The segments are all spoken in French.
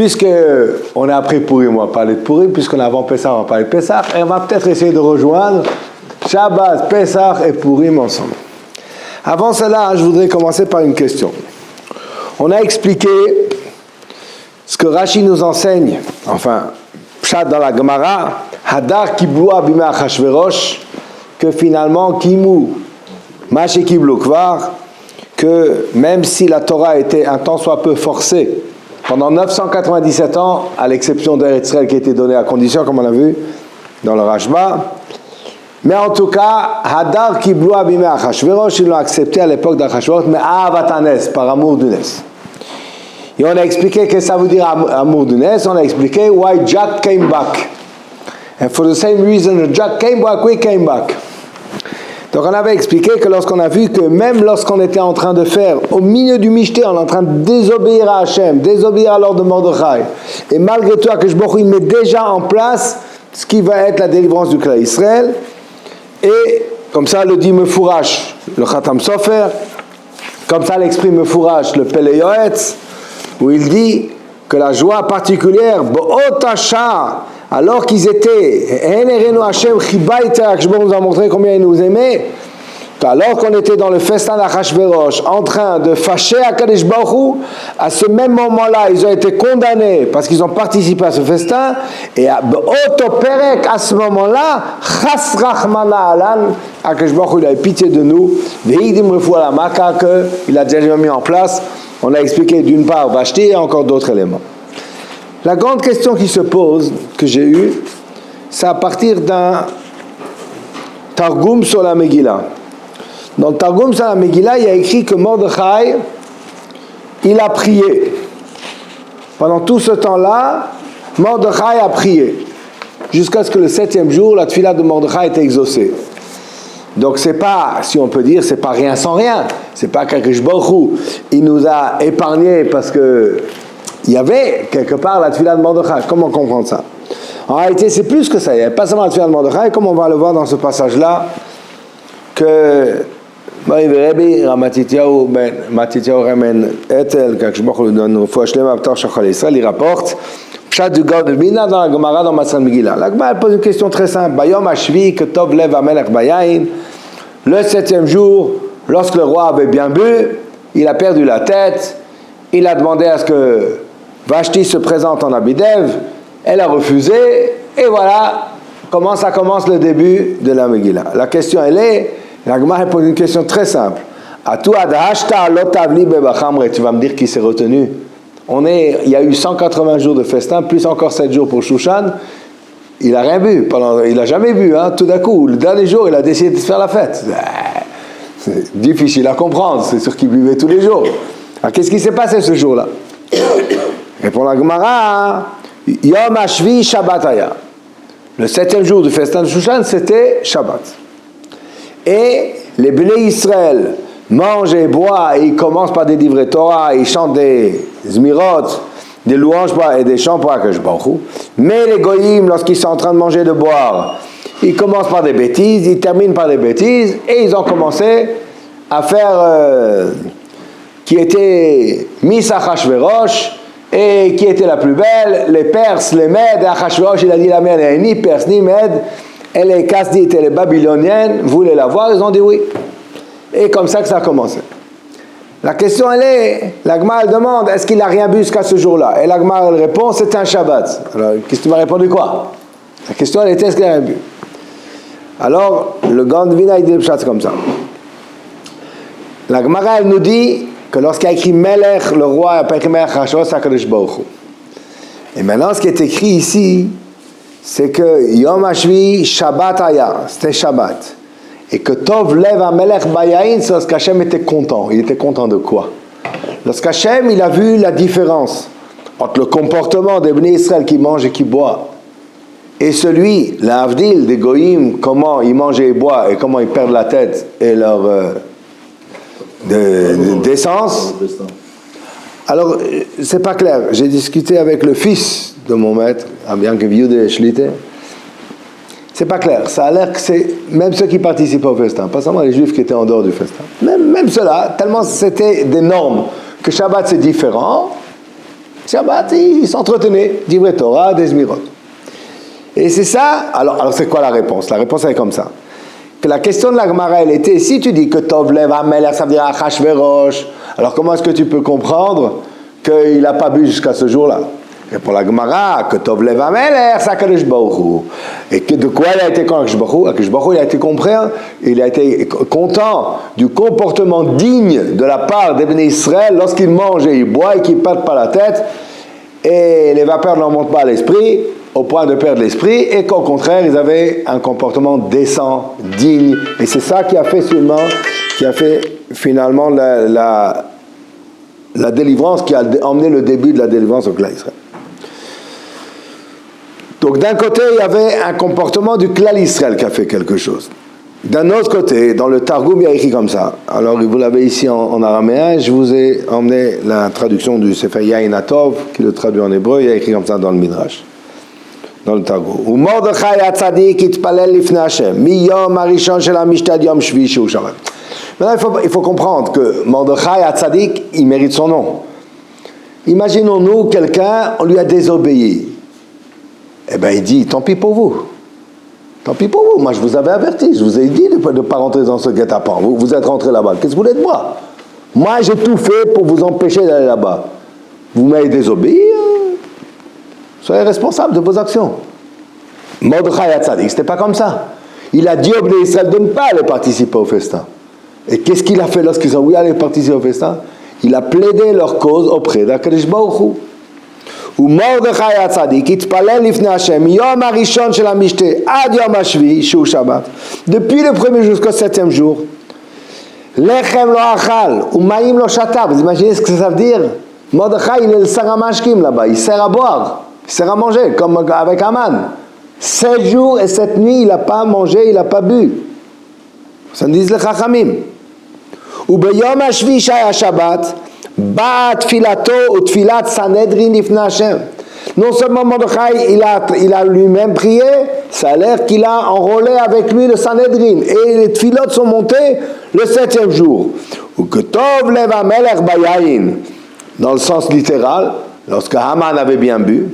puisque on a appris Purim, on va parler de Purim, puisqu'on a avant Pessah, on va parler de Pessah, et on va peut-être essayer de rejoindre Shabbat, Pessah et Purim ensemble. Avant cela, je voudrais commencer par une question. On a expliqué ce que Rashi nous enseigne, enfin, Pshat dans la Gemara, Hadar Kiblu Abima Achashverosh, que finalement, Kimu, Maché Kiblu Kvar, que même si la Torah était un tant soit peu forcée, pendant 997 ans, à l'exception d'Eretz Israël qui a été donné à condition, comme on a vu dans le Rashba, mais en tout cas, Hadar Kiblu Abima Achashverosh, ils l'ont accepté à l'époque d'Achashverosh, mais Avatanes, par amour du Nes. Et on a expliqué que ça veut dire amour du Nes, on a expliqué why Jack came back. And for the same reason Jack came back, we came back. Donc on avait expliqué que lorsqu'on a vu que même lorsqu'on était en train de faire, au milieu du Mishté, on est en train de désobéir à Hachem, désobéir à l'ordre de Mordechai, et malgré tout, Akadosh Baruch Hu, il met déjà en place ce qui va être la délivrance du Klal Israël, et comme ça le dit Mefourash, le Khatam Sofer, comme ça l'exprime Mefourash, le Pele Yoetz, où il dit que la joie particulière, alors qu'ils étaient, nous a montré combien il nous aimait, alors qu'on était dans le festin d'Achashverosh, en train de fâcher Akadosh Baruch Hu, à ce même moment-là, ils ont été condamnés parce qu'ils ont participé à ce festin, et à ce moment-là, Chas Rachmana Alan, Akadosh Baruch Hu, il a eu pitié de nous, Veidim Refoua la Maka, qu'il a déjà mis en place. On a expliqué d'une part Vashti et encore d'autres éléments. La grande question qui se pose, que j'ai eue, c'est à partir d'un Targum sur la Megillah. Dans le Targum sur la Megillah, il y a écrit que Mordechai, il a prié. Pendant tout ce temps-là, Mordechai a prié. Jusqu'à ce que le 7e jour, la tefila de Mordechai ait exaucée. Donc c'est pas, si on peut dire, c'est pas rien sans rien. C'est pas qu'Akadosh Baruch Hu, il nous a épargnés parce que il y avait quelque part la tefila de Mordechai. Comment comprendre ça? En réalité, c'est plus que ça. Il n'y avait pas seulement la tefila de Mordechai, comme on va le voir dans ce passage-là, que Rabbi Ramatityahu ben Matityahu Remen Etel, qu'Akadosh Baruch Hu donne Refoua Shlema B'Tar Shachal Israël, il rapporte Pshat du Gaon de Vilna dans la Gemara dans Matzah Megillah. La Gemara pose une question très simple. Bayom Hashvi que Tov Lev Amelech Bayain. Le 7e jour, lorsque le roi avait bien bu, il a perdu la tête. Il a demandé à ce que Vashti se présente en Abidev. Elle a refusé. Et voilà comment ça commence le début de la Megillah. La question elle est, la Gemara pose une question très simple. Atu adhashta lo tavli bebachamre. Tu vas me dire qui s'est retenu. Il y a eu 180 jours de festin, plus encore 7 jours pour Shushan. Il n'a rien bu, il n'a jamais bu, hein. Tout d'un coup, le dernier jour, il a décidé de se faire la fête. C'est difficile à comprendre, c'est sûr qu'il buvait tous les jours. Alors qu'est-ce qui s'est passé ce jour-là? Répond la Gemara, Yom Hashvi Shabbat Aya. Le 7e jour du festin de Shushan, c'était Shabbat. Et les Bnei Israël mangent et boivent, et ils commencent par des livrets Torah, ils chantent des Zmirot, des louanges et des chants pour Akadosh Baruch Hu. Mais les Goyim, lorsqu'ils sont en train de manger et de boire, ils commencent par des bêtises, ils terminent par des bêtises, et ils ont commencé à faire qui était Miss Achashverosh, et qui était la plus belle, les Perses, les Mèdes, et Achashverosh, il a dit la mère n'est ni Perse ni Mède, et les Kasdites et les Babyloniennes voulaient la voir, ils ont dit oui. Et comme ça que ça a commencé. La question elle est, la Gemara elle demande, est-ce qu'il n'a rien bu jusqu'à ce jour-là? Et la Gemara elle répond, c'était un Shabbat. Alors, qu'est-ce que tu m'as répondu quoi? La question elle était, est-ce qu'il n'a rien bu? Alors, le Gaon de Vilna il dit le pshat comme ça. La Gemara elle nous dit que lorsqu'il a écrit Melech, le roi, il n'a pas écrit Melech Hashos, c'est Akadosh Baruch Hu. Et maintenant, ce qui est écrit ici, c'est que Yom Hashvi Shabbat Aya, c'était Shabbat. Et que Tov Lev Amelech Bayain, c'est lorsqu'Hachem était content. Il était content de quoi? Lorsqu'Hachem, il a vu la différence entre le comportement des Bnei Israël qui mangent et qui boivent, et celui, l'Avdil, des Goïm, comment ils mangent et ils boivent, et comment ils perdent la tête et leur d'essence. Alors, c'est pas clair. J'ai discuté avec le fils de mon maître, Abiyanke Viude Shlite. C'est pas clair. Ça a l'air que c'est même ceux qui participaient au festin, pas seulement les juifs qui étaient en dehors du festin. Même ceux-là, tellement c'était des normes que Shabbat c'est différent, Shabbat, ils s'entretenaient, d'Ivrei Torah, des Zmirot. Et c'est ça, alors c'est quoi la réponse? La réponse est comme ça. Que la question de la Gemara, elle était, si tu dis que Tov Lev HaMelech, ça veut dire Achashverosh, alors comment est-ce que tu peux comprendre qu'il n'a pas bu jusqu'à ce jour-là? Et pour la Gemara, que Tov Lev HaMelech, c'est Akadosh Baruch Hu. Et que de quoi il a été content? Akadosh Baruch Hu, il a été compris, il a été content du comportement digne de la part des Bnei Israël lorsqu'ils mangent et ils boivent et qu'ils ne perdent pas la tête, et les vapeurs ne montent pas à l'esprit, au point de perdre l'esprit, et qu'au contraire, ils avaient un comportement décent, digne. Et c'est ça qui a fait finalement la délivrance, qui a emmené le début de la délivrance au Klal Israël. Donc d'un côté, il y avait un comportement du Klal Israël qui a fait quelque chose. D'un autre côté, dans le Targum, il y a écrit comme ça. Alors vous l'avez ici en araméen, je vous ai emmené la traduction du Sefer Yain Atov, qui le traduit en hébreu, il y a écrit comme ça dans le Midrash. Dans le Targum. Ou Mordechai HaTzadik itpalel lifnei Hashem miyom harishon shel hamishta ad yom shvi shehu Shabbat. Maintenant, il faut comprendre que Mordechai HaTzadik, il mérite son nom. Imaginons-nous quelqu'un, on lui a désobéi. Eh bien, il dit, tant pis pour vous. Tant pis pour vous. Moi, je vous avais averti. Je vous ai dit de ne pas rentrer dans ce guet-apens. Vous êtes rentré là-bas. Qu'est-ce que vous voulez de moi? Moi, j'ai tout fait pour vous empêcher d'aller là-bas. Vous m'avez désobéi. Soyez responsable de vos actions. Mordechai HaTzadik, c'était pas comme ça. Il a dit au Bnei Israël de ne pas aller participer au festin. Et qu'est-ce qu'il a fait lorsqu'ils ont voulu aller participer au festin? Il a plaidé leur cause auprès d'Akadosh Baruch Hu. Ou Mordechai HaTzadik itpalel lifnei Hashem yom harishon shel hamishta ad yom hashvi shehu Shabbat. Depuis le premier jusqu'au 7e jour. Lechem lo achal ou maïm lo shata. Vous imaginez ce que ça veut dire? Mordechai, il est le saramashkim là-bas. Il sert à boire. Il sert à manger, comme avec Haman. 7 jours et 7 nuits, il n'a pas mangé, il n'a pas bu. Ça nous dit les Chachamim. Ou beyom hashvi shaya Shabbat, ba'a tfilato ou tfilat Sanhedrin lifnei Hashem. Non seulement Mordechai, il a lui-même prié, ça a l'air qu'il a enrôlé avec lui le Sanhedrin. Et les tfilot sont montés le 7e jour. Ou que Tov Lev HaMelech bayayin, dans le sens littéral, lorsque Haman avait bien bu,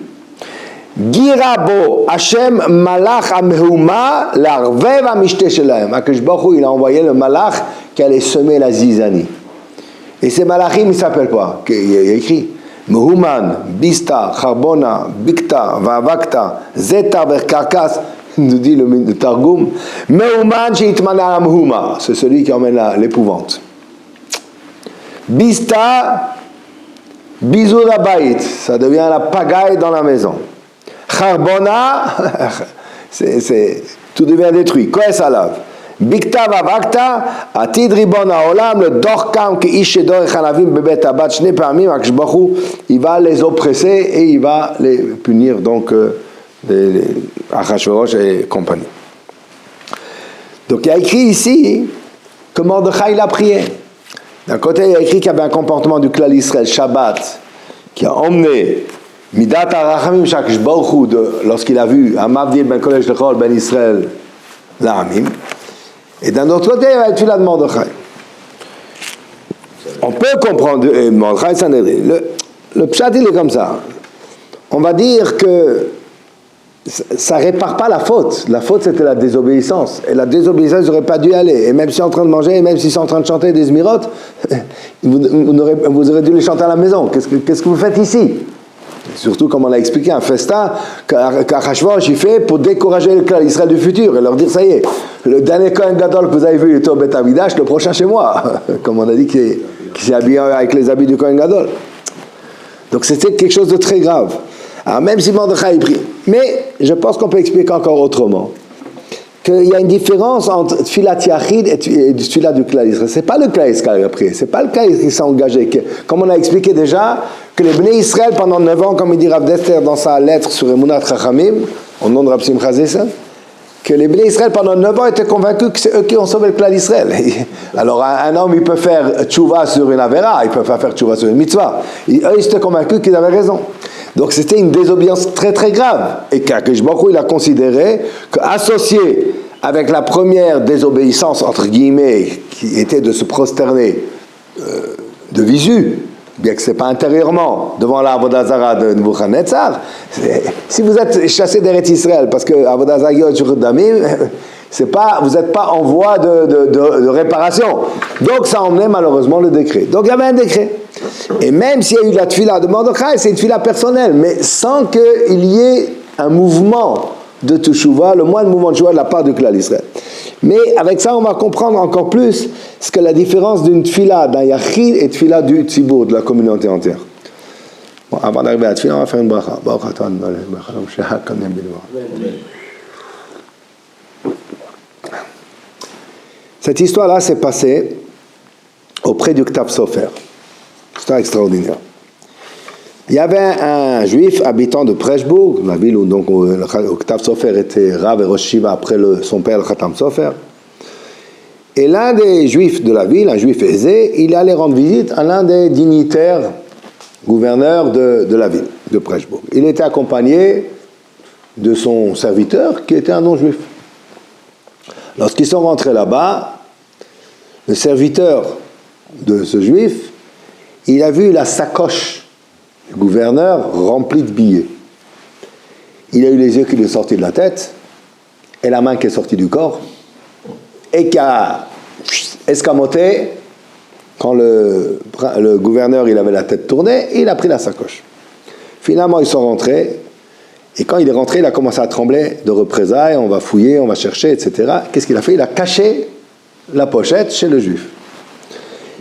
Girabo Hashem Malach Amehuma Larvev Amishte Shelahem. Akadosh Baruch Hu, il a envoyé le Malach qui allait semer la zizanie. Et ces Malachim, ils ne s'appellent pas. Il y a écrit Mehuman, Bista, Charbona, Bikta, Vavakta, Zeta, Verkarkas. Nous dit le Targum. Mehuman Sheitmana Mehuma. C'est celui qui emmène l'épouvante. Bista, Bisou Rabaït. Ça devient la pagaille dans la maison. Charbona, tout devient détruit. Koes alav. Bikta vavakta, atid ribon haolam, le dorkam ki ish shedor echanavim bebet abat shne pamim, Akadosh Baruch Hu, il va les oppresser et il va les punir, donc Achashverosh et compagnie. Donc il y a écrit ici que Mordechai il a prié. D'un côté, il y a écrit qu'il y avait un comportement du Klal Israël, Shabbat, qui a emmené Midat HaRachamim Shakadosh Baruch Hu, lorsqu'il a vu Hamavdil ben Kodesh Lechol ben Israël La'amim. Et d'un autre côté, il y a la Tfilat de Mordechai. On peut comprendre Mordechai Sanhedrin. Le pshat, il est comme ça. On va dire que ça ne répare pas la faute. La faute, c'était la désobéissance. Et la désobéissance, ils n'auraient pas dû aller. Et même s'ils sont en train de manger, et même s'ils sont en train de chanter des Zmirot, vous aurez dû les chanter à la maison. Qu'est-ce que vous faites ici? Surtout, comme on l'a expliqué, un festin qu'Achashverosh il fait pour décourager le Klal Israël du futur et leur dire, ça y est, le dernier Kohen Gadol que vous avez vu, il était au Beth Amikdash, le prochain chez moi. Comme on a dit qu'il s'est habillé avec les habits du Kohen Gadol. Donc c'était quelque chose de très grave. Alors même si Mordechai prie. Mais je pense qu'on peut expliquer encore autrement. Qu'il y a une différence entre Tfilat Yachid et Tfilat du Klal Israël. Ce n'est pas le Klal Israël qui a prié. Ce n'est pas le Klal qui s'est engagé. Comme on a expliqué déjà, que les Bnei Israël pendant 9 ans, comme il dit Rav Dester dans sa lettre sur Emunat Chachamim, au nom de Rav Simcha Zesser, que les Bnei Israël pendant 9 ans étaient convaincus que c'est eux qui ont sauvé le Klal Israël. Alors un homme, il peut faire tchouva sur une avera, il ne peut pas faire tchouva sur une mitzvah. Eux, ils étaient convaincus qu'ils avaient raison. Donc c'était une désobéissance très très grave. Et qu'Akadosh Baruch Hu, il a considéré qu'associé avec la première désobéissance, entre guillemets, qui était de se prosterner de visu, bien que ce n'est pas intérieurement, devant la Avodah Zara de Nebuchadnezzar. Si vous êtes chassé d'Eretz Israël, parce que Avodah Zara Yod Damim, vous n'êtes pas en voie de réparation. Donc ça emmenait malheureusement le décret. Donc il y avait un décret. Et même s'il y a eu la tefila de Mordechai, c'est une tefila personnelle, mais sans qu'il y ait un mouvement de Teshuvah, le moins de mouvement de Teshuvah de la part du Klal Israël. Mais avec ça, on va comprendre encore plus ce que la différence d'une tefila, d'un yachid et tefila du tzibur, de la communauté entière. Bon, avant d'arriver à la tefila, on va faire une bracha. Cette histoire-là s'est passée auprès du Ktav Sofer. Histoire extraordinaire. Il y avait un juif habitant de Preshbourg, la ville où donc le Ktav Sofer était Rav et Rosh Shiva après son père, le Khatam Sofer. Et l'un des juifs de la ville, un juif aisé, il allait rendre visite à l'un des dignitaires, gouverneurs de la ville, de Preshbourg. Il était accompagné de son serviteur, qui était un non-juif. Lorsqu'ils sont rentrés là-bas, le serviteur de ce juif, il a vu la sacoche du gouverneur remplie de billets. Il a eu les yeux qui lui sont sortis de la tête, et la main qui est sortie du corps, et qui a escamoté quand le gouverneur il avait la tête tournée, et il a pris la sacoche. Finalement, ils sont rentrés, et quand il est rentré, il a commencé à trembler de représailles, on va fouiller, on va chercher, etc. Qu'est-ce qu'il a fait? Il a caché la pochette chez le juif.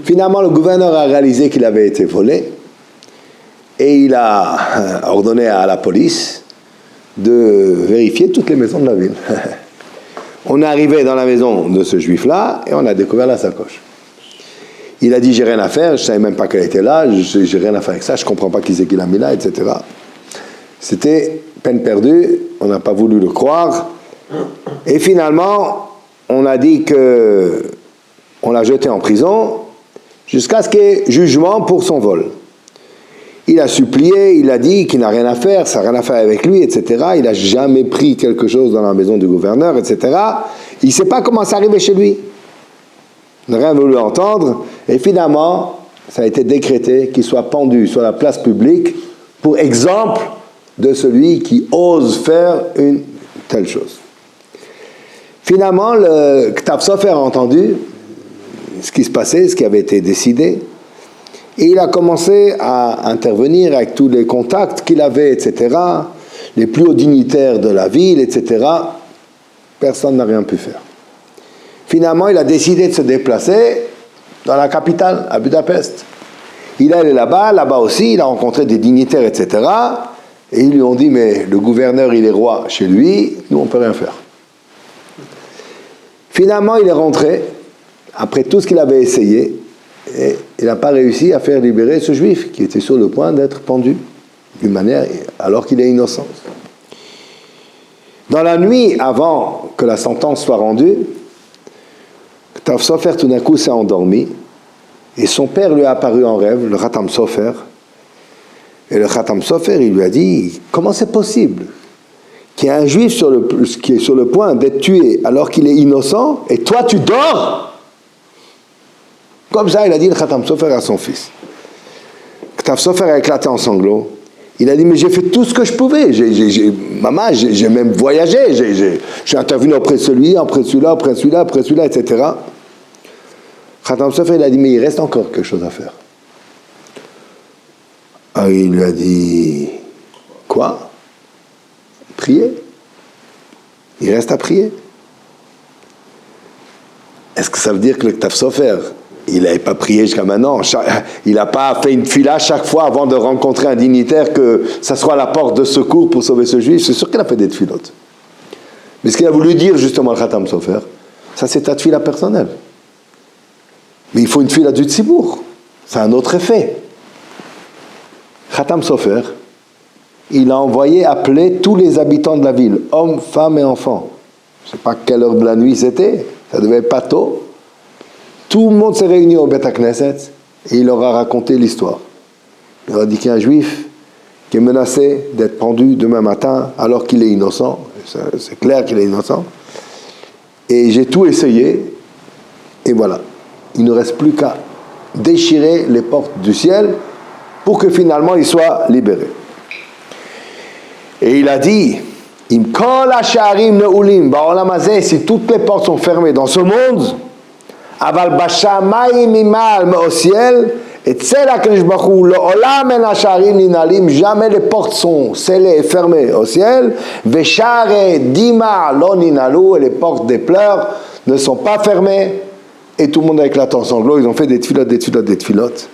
Finalement, le gouverneur a réalisé qu'il avait été volé, et il a ordonné à la police de vérifier toutes les maisons de la ville. On est arrivé dans la maison de ce juif-là, et on a découvert la sacoche. Il a dit, j'ai rien à faire, je ne savais même pas qu'elle était là, j'ai rien à faire avec ça, je ne comprends pas qui c'est qui l'a mis là, etc. C'était peine perdue, on n'a pas voulu le croire, et finalement, on a dit qu'on l'a jeté en prison, jusqu'à ce qu'il y ait jugement pour son vol. Il a supplié, il a dit qu'il n'a rien à faire, ça n'a rien à faire avec lui, etc. Il n'a jamais pris quelque chose dans la maison du gouverneur, etc. Il ne sait pas comment c'est arrivé chez lui. Il n'a rien voulu entendre, et finalement, ça a été décrété qu'il soit pendu sur la place publique pour exemple de celui qui ose faire une telle chose. Finalement, le Ktav Sofer a entendu ce qui se passait, ce qui avait été décidé, et il a commencé à intervenir avec tous les contacts qu'il avait, etc., les plus hauts dignitaires de la ville, etc. Personne n'a rien pu faire. Finalement, il a décidé de se déplacer dans la capitale, à Budapest. Il est allé là-bas aussi, il a rencontré des dignitaires, etc., et ils lui ont dit, mais le gouverneur, il est roi chez lui, nous, on ne peut rien faire. Finalement, il est rentré, après tout ce qu'il avait essayé, et il n'a pas réussi à faire libérer ce juif qui était sur le point d'être pendu d'une manière, alors qu'il est innocent. Dans la nuit, avant que la sentence soit rendue, Ktav Sofer tout d'un coup s'est endormi, et son père lui a apparu en rêve, le Khatam Sofer, et le Khatam Sofer, il lui a dit, comment c'est possible qu'il y ait un juif qui est sur le point d'être tué alors qu'il est innocent, et toi tu dors? Comme ça, il a dit le Khatam Sofer à son fils. Ktav Sofer a éclaté en sanglots. Il a dit, mais j'ai fait tout ce que je pouvais. Maman, j'ai même voyagé. J'ai intervenu auprès de celui, après celui-là, après celui-là, après celui-là, etc. Khatam Sofer, il a dit, mais il reste encore quelque chose à faire. Alors il lui a dit, quoi? Prier. Il reste à prier. Est-ce que ça veut dire que le Ktav Sofer, il n'avait pas prié jusqu'à maintenant? Il n'a pas fait une fila chaque fois avant de rencontrer un dignitaire que ça soit la porte de secours pour sauver ce juif? C'est sûr qu'il a fait des tfilotes. Mais ce qu'il a voulu dire justement le Khatam Sofer, ça c'est ta tfila personnelle. Mais il faut une tfila du tzibour. C'est un autre effet. Khatam Sofer, il a envoyé appeler tous les habitants de la ville, hommes, femmes et enfants. Je ne sais pas quelle heure de la nuit c'était, ça devait être pas tôt. Tout le monde s'est réuni au Beth Knesset et il leur a raconté l'histoire. Il leur a dit qu'il y a un juif qui est menacé d'être pendu demain matin alors qu'il est innocent. C'est clair qu'il est innocent. Et j'ai tout essayé et voilà. Il ne reste plus qu'à déchirer les portes du ciel pour que finalement il soit libéré. Et il a dit, Im kol ha'sharim ne'ulim ba'olam hazeh, si toutes les portes sont fermées dans ce monde, aval bashamayim mimal mais au ciel, et tzel hakadosh baruch hu le'olam en ha'sharim ninalim, jamais les portes sont scellées et fermées au ciel, ve'share dima lo ninalu, et les portes des pleurs ne sont pas fermées, et tout le monde éclate en sanglots. Ils ont fait des tfilotes.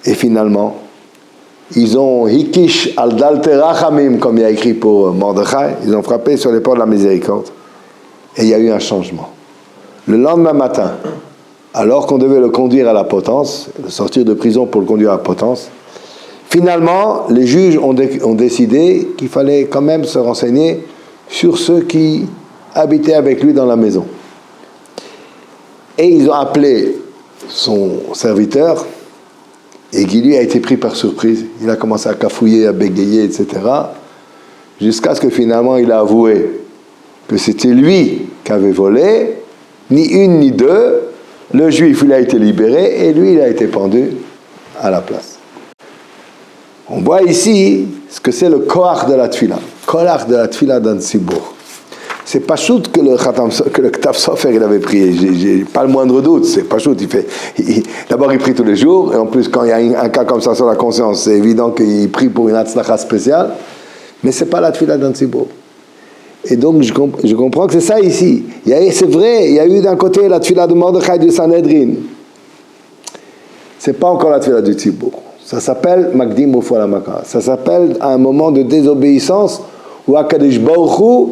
Et finalement, ils ont hikish al dalte rachamim, comme il y a écrit pour Mordechai, ils ont frappé sur les portes de la miséricorde. Et il y a eu un changement. Le lendemain matin, alors qu'on devait le conduire à la potence, le sortir de prison pour le conduire à la potence, finalement, les juges ont décidé qu'il fallait quand même se renseigner sur ceux qui habitaient avec lui dans la maison. Et ils ont appelé son serviteur, et qui lui a été pris par surprise. Il a commencé à cafouiller, à bégayer, etc. Jusqu'à ce que finalement il a avoué que c'était lui qui avait volé, ni une ni deux. Le juif, il a été libéré, et lui, il a été pendu à la place. On voit ici ce que c'est le koach de la tfila. Koach de la tfila dans Tzibour. C'est pas shoot que le Ktav Sofer il avait prié, j'ai pas le moindre doute, c'est pas shoot. D'abord il prie tous les jours, et en plus quand il y a un cas comme ça sur la conscience, c'est évident qu'il prie pour une hatzlacha spéciale, mais c'est pas la tfila d'un tzibour. Et donc je comprends que c'est ça ici. C'est vrai, il y a eu d'un côté la tfila de Mordechai du Sanhedrin, c'est pas encore la tfila du tzibour. Ça s'appelle Magdim Refuah Lamaka, ça s'appelle un moment de désobéissance où Akadosh Baruch Hu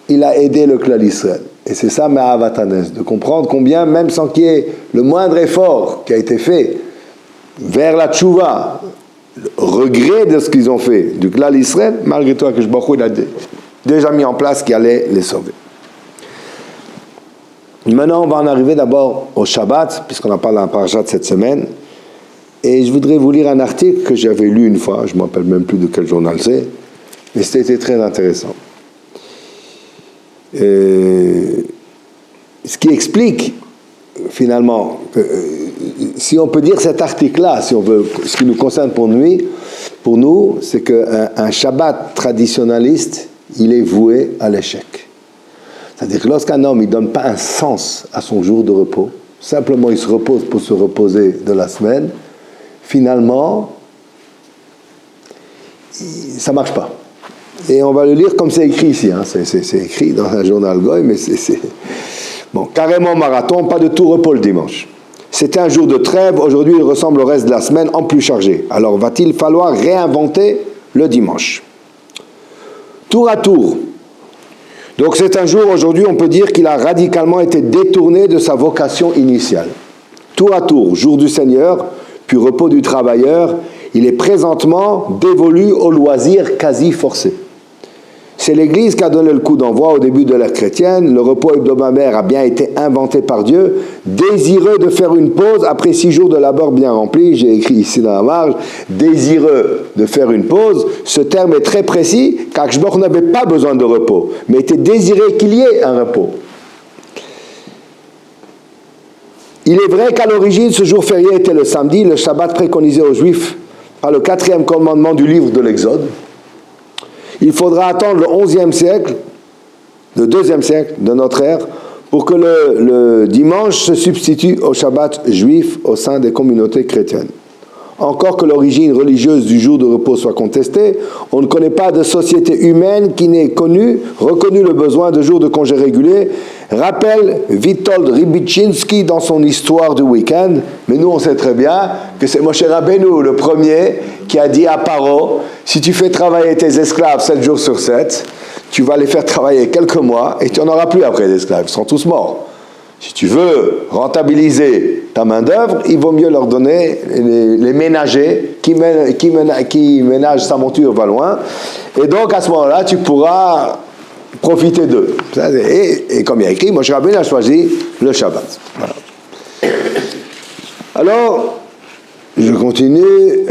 il a aidé le Klal Israël. Et c'est ça, Me'avat Hanes, de comprendre combien, même sans qu'il y ait le moindre effort qui a été fait vers la tchouva, le regret de ce qu'ils ont fait du Klal Israël, malgré tout, que il a déjà mis en place ce qui allait les sauver. Maintenant, on va en arriver d'abord au Shabbat, puisqu'on en parle dans la parasha de cette semaine. Et je voudrais vous lire un article que j'avais lu une fois, je ne me rappelle même plus de quel journal c'est, mais c'était très intéressant. Ce qui explique finalement si on peut dire cet article-là, si on veut, ce qui nous concerne pour nous, c'est qu'un Shabbat traditionnaliste, il est voué à l'échec. C'est-à-dire que lorsqu'un homme ne donne pas un sens à son jour de repos, simplement il se repose pour se reposer de la semaine, finalement, ça ne marche pas. Et on va le lire comme c'est écrit ici, hein. C'est écrit dans un journal Goy, mais c'est... Bon, carrément marathon, pas de tout repos le dimanche. C'était un jour de trêve, aujourd'hui il ressemble au reste de la semaine en plus chargé. Alors va-t-il falloir réinventer le dimanche? Tour à tour. Donc c'est un jour, aujourd'hui on peut dire qu'il a radicalement été détourné de sa vocation initiale. Tour à tour, jour du Seigneur, puis repos du travailleur, il est présentement dévolu au loisir quasi forcé. C'est l'Église qui a donné le coup d'envoi au début de l'ère chrétienne. Le repos hebdomadaire a bien été inventé par Dieu, désireux de faire une pause après 6 jours de labeur bien remplis. J'ai écrit ici dans la marge, désireux de faire une pause. Ce terme est très précis, car Shlomo n'avait pas besoin de repos, mais était désiré qu'il y ait un repos. Il est vrai qu'à l'origine, ce jour férié était le samedi, le Shabbat préconisé aux Juifs par le 4e commandement du livre de l'Exode. Il faudra attendre le 11e siècle, le 2e siècle de notre ère, pour que le dimanche se substitue au Shabbat juif au sein des communautés chrétiennes. Encore que l'origine religieuse du jour de repos soit contestée, on ne connaît pas de société humaine qui n'ait reconnu le besoin de jours de congé réguliers, rappelle Witold Rybichinski dans son histoire du week-end. Mais nous on sait très bien que c'est Moshe Rabbeinu le premier qui a dit à Paro, si tu fais travailler tes esclaves 7 jours sur 7, tu vas les faire travailler quelques mois et tu n'en auras plus après les esclaves, ils seront tous morts. Si tu veux rentabiliser ta main-d'œuvre, il vaut mieux leur donner les ménagers qui ménagent sa monture va loin. Et donc à ce moment-là, tu pourras profiter d'eux. Et comme il y a écrit, Moshe Rabbeinu a choisi le Shabbat. Voilà. Alors, je continue.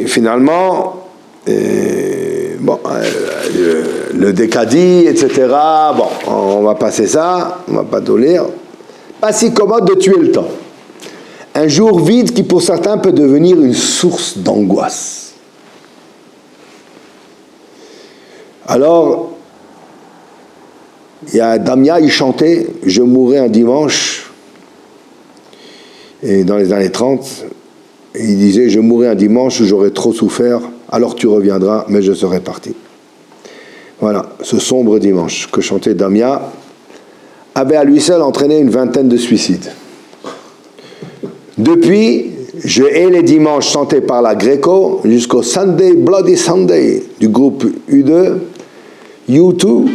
Finalement. Le décadi, etc. Bon, on va passer ça, on va pas tout lire. Pas si commode de tuer le temps. Un jour vide qui pour certains peut devenir une source d'angoisse. Alors, il y a Damia, il chantait « Je mourrai un dimanche » et dans les années 30, il disait « Je mourrai un dimanche où j'aurai trop souffert, alors tu reviendras, mais je serai parti. » Voilà, ce sombre dimanche que chantait Damia avait à lui seul entraîné une vingtaine de suicides. Depuis, je hais les dimanches chantés par la Greco jusqu'au Sunday, Bloody Sunday du groupe U2, U2,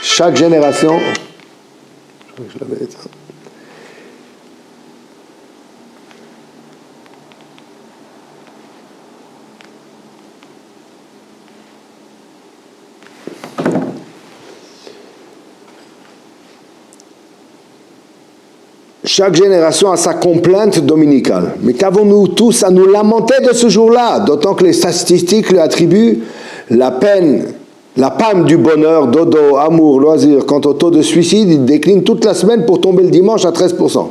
chaque génération. Je crois que je l'avais éteint. Chaque génération a sa complainte dominicale. Mais qu'avons-nous tous à nous lamenter de ce jour-là? D'autant que les statistiques lui attribuent la peine, la panne du bonheur, dodo, amour, loisir. Quant au taux de suicide, il décline toute la semaine pour tomber le dimanche à 13%.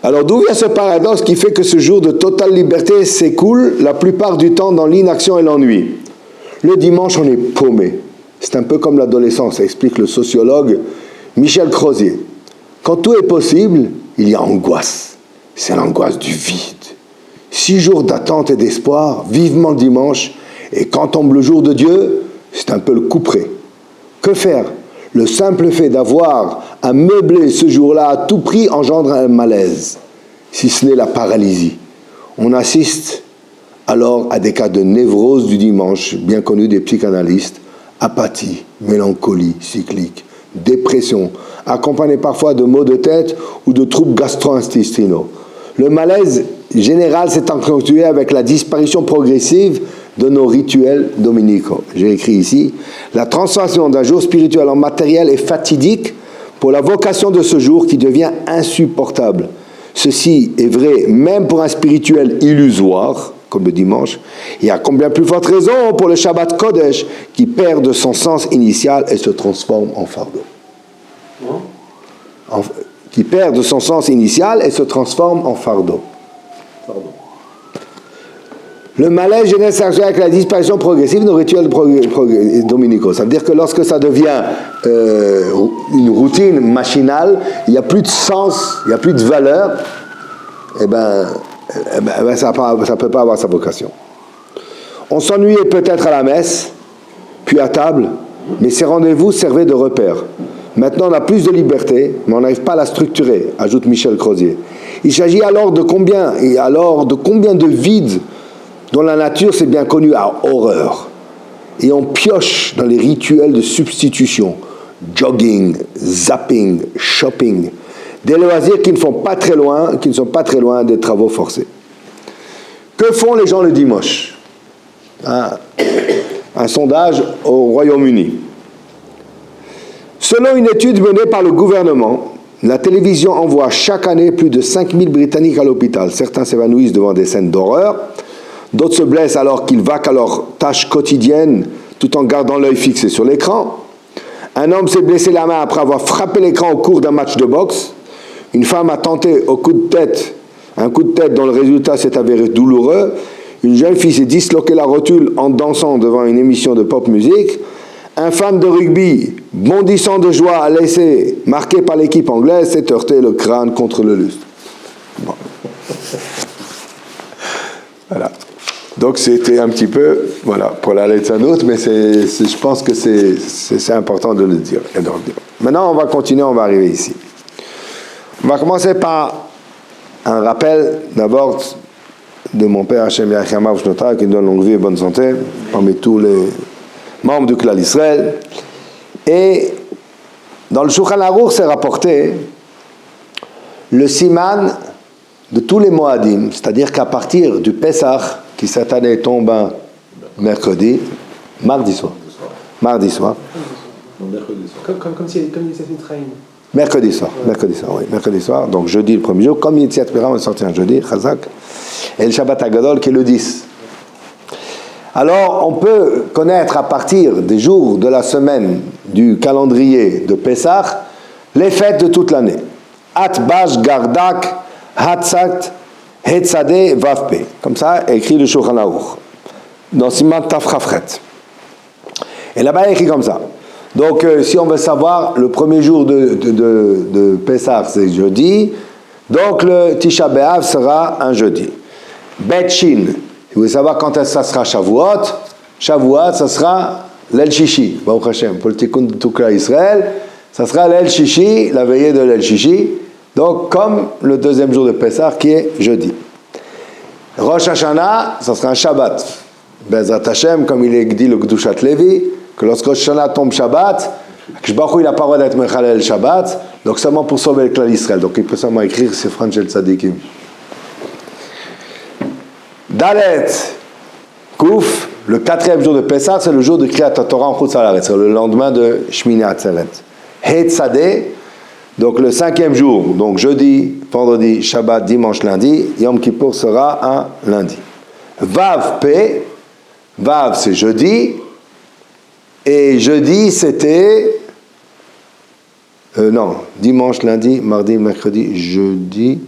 Alors d'où vient ce paradoxe qui fait que ce jour de totale liberté s'écoule la plupart du temps dans l'inaction et l'ennui? Le dimanche, on est paumé. C'est un peu comme l'adolescence, explique le sociologue Michel Crozier. Quand tout est possible, il y a angoisse. C'est l'angoisse du vide. 6 jours d'attente et d'espoir, vivement le dimanche, et quand tombe le jour de Dieu, c'est un peu le couperet. Que faire? Le simple fait d'avoir à meubler ce jour-là à tout prix engendre un malaise, si ce n'est la paralysie. On assiste alors à des cas de névrose du dimanche, bien connus des psychanalystes, apathie, mélancolie cyclique, dépression, accompagnée parfois de maux de tête ou de troubles gastro-intestinaux. Le malaise général s'est accentué avec la disparition progressive de nos rituels dominicaux. J'ai écrit ici, la transformation d'un jour spirituel en matériel est fatidique pour la vocation de ce jour qui devient insupportable. Ceci est vrai même pour un spirituel illusoire, comme le dimanche, et à combien plus forte raison pour le Shabbat Kodesh, qui perd de son sens initial et se transforme en fardeau. Qui perd de son sens initial et se transforme en fardeau. Le malaise génère avec la disparition progressive de nos rituels dominicaux. Ça veut dire que lorsque ça devient une routine machinale, il n'y a plus de sens, il n'y a plus de valeur, ça ne peut pas avoir sa vocation. On s'ennuyait peut-être à la messe, puis à table, mais ces rendez-vous servaient de repère. Maintenant, on a plus de liberté, mais on n'arrive pas à la structurer, ajoute Michel Crozier. Il s'agit alors de combien de vides dont la nature s'est bien connue à horreur. Et on pioche dans les rituels de substitution, jogging, zapping, shopping, des loisirs qui ne sont pas très loin des travaux forcés. Que font les gens le dimanche? Un sondage au Royaume-Uni. Selon une étude menée par le gouvernement, la télévision envoie chaque année plus de 5000 Britanniques à l'hôpital. Certains s'évanouissent devant des scènes d'horreur, d'autres se blessent alors qu'ils vaquent à leurs tâches quotidiennes tout en gardant l'œil fixé sur l'écran. Un homme s'est blessé la main après avoir frappé l'écran au cours d'un match de boxe. Une femme a tenté un coup de tête dont le résultat s'est avéré douloureux. Une jeune fille s'est disloqué la rotule en dansant devant une émission de pop musique. Un fan de rugby, bondissant de joie à l'essai, marqué par l'équipe anglaise, s'est heurté le crâne contre le lustre. Bon. Voilà. Donc c'était un petit peu, voilà, pour la lettre d'un autre, mais je pense que c'est important de le dire. Maintenant, on va continuer, on va arriver ici. On va commencer par un rappel, d'abord, de mon père Hachem Yacham Avshnota, qui nous donne longue vie et bonne santé, parmi tous les membres du clan d'Israël. Et dans le Shulchan Aruch, c'est rapporté le siman de tous les Moadim, c'est-à-dire qu'à partir du Pesach, qui cette année tombe un mardi soir. Comme si c'était une traîne. Mercredi soir, donc jeudi le premier jour, comme Yetziat Pera, on est sorti un jeudi, Chazak, et le Shabbat Hagadol qui est le 10. Alors, on peut connaître à partir des jours de la semaine du calendrier de Pessah les fêtes de toute l'année. Atbash, Gardak, Hatzat Hetzade Vavpe. Comme ça, écrit le Shulchan Aruch. Dans Siman Taf Chafret. Et là-bas, il écrit comme ça. Donc, si on veut savoir, le premier jour de Pessah, c'est jeudi. Donc, le Tisha B'Av sera un jeudi. Bet Shin. Si vous voulez savoir quand est-ce que ça sera Shavuot, ça sera l'El Shishi. Baruch Hashem. Pour le Tikkun de tout Israël, ça sera l'El Shishi, la veillée de l'El Shishi. Donc, comme le deuxième jour de Pessah, qui est jeudi. Rosh Hashanah, ça sera un Shabbat. Bezrat Hashem, comme il est dit le Gdushat Levi, que lorsque Rosh Hashanah tombe Shabbat, il n'a pas le droit d'être Mechalel Shabbat, donc seulement pour sauver le clan d'Israël. Donc il peut seulement écrire c'est Franchel Tzadikim. Dalet Kouf, le 4e jour de Pessah, c'est le jour de Kriyat Torah en Chutz Haaretz, c'est le lendemain de Shmini Atzeret. Hetzadeh, donc le 5e jour, donc jeudi, vendredi, Shabbat, dimanche, lundi, Yom Kippour sera un lundi. Vav P, Vav c'est jeudi, et jeudi c'était non, dimanche, lundi, mardi, mercredi, jeudi.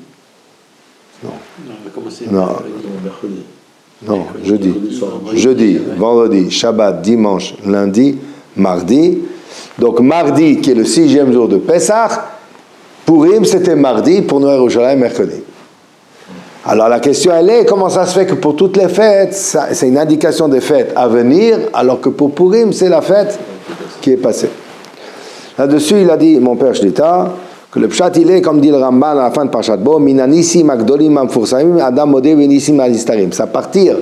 Non. Non, jeudi. Jeudi, vendredi, Shabbat, dimanche, lundi, mardi. Donc mardi, qui est le 6e jour de Pessah, Purim, c'était mardi, pour Noël Yerushalayim, mercredi. Alors la question elle est, comment ça se fait que pour toutes les fêtes, c'est une indication des fêtes à venir, alors que pour Purim, c'est la fête qui est passée. Là-dessus, il a dit, mon père Shlita, que le pshat il est, comme dit le Ramban à la fin de Parashat Bo, Minanissim Agdolim Amfursamim Adam Modeh Venissim Alistarim. C'est à partir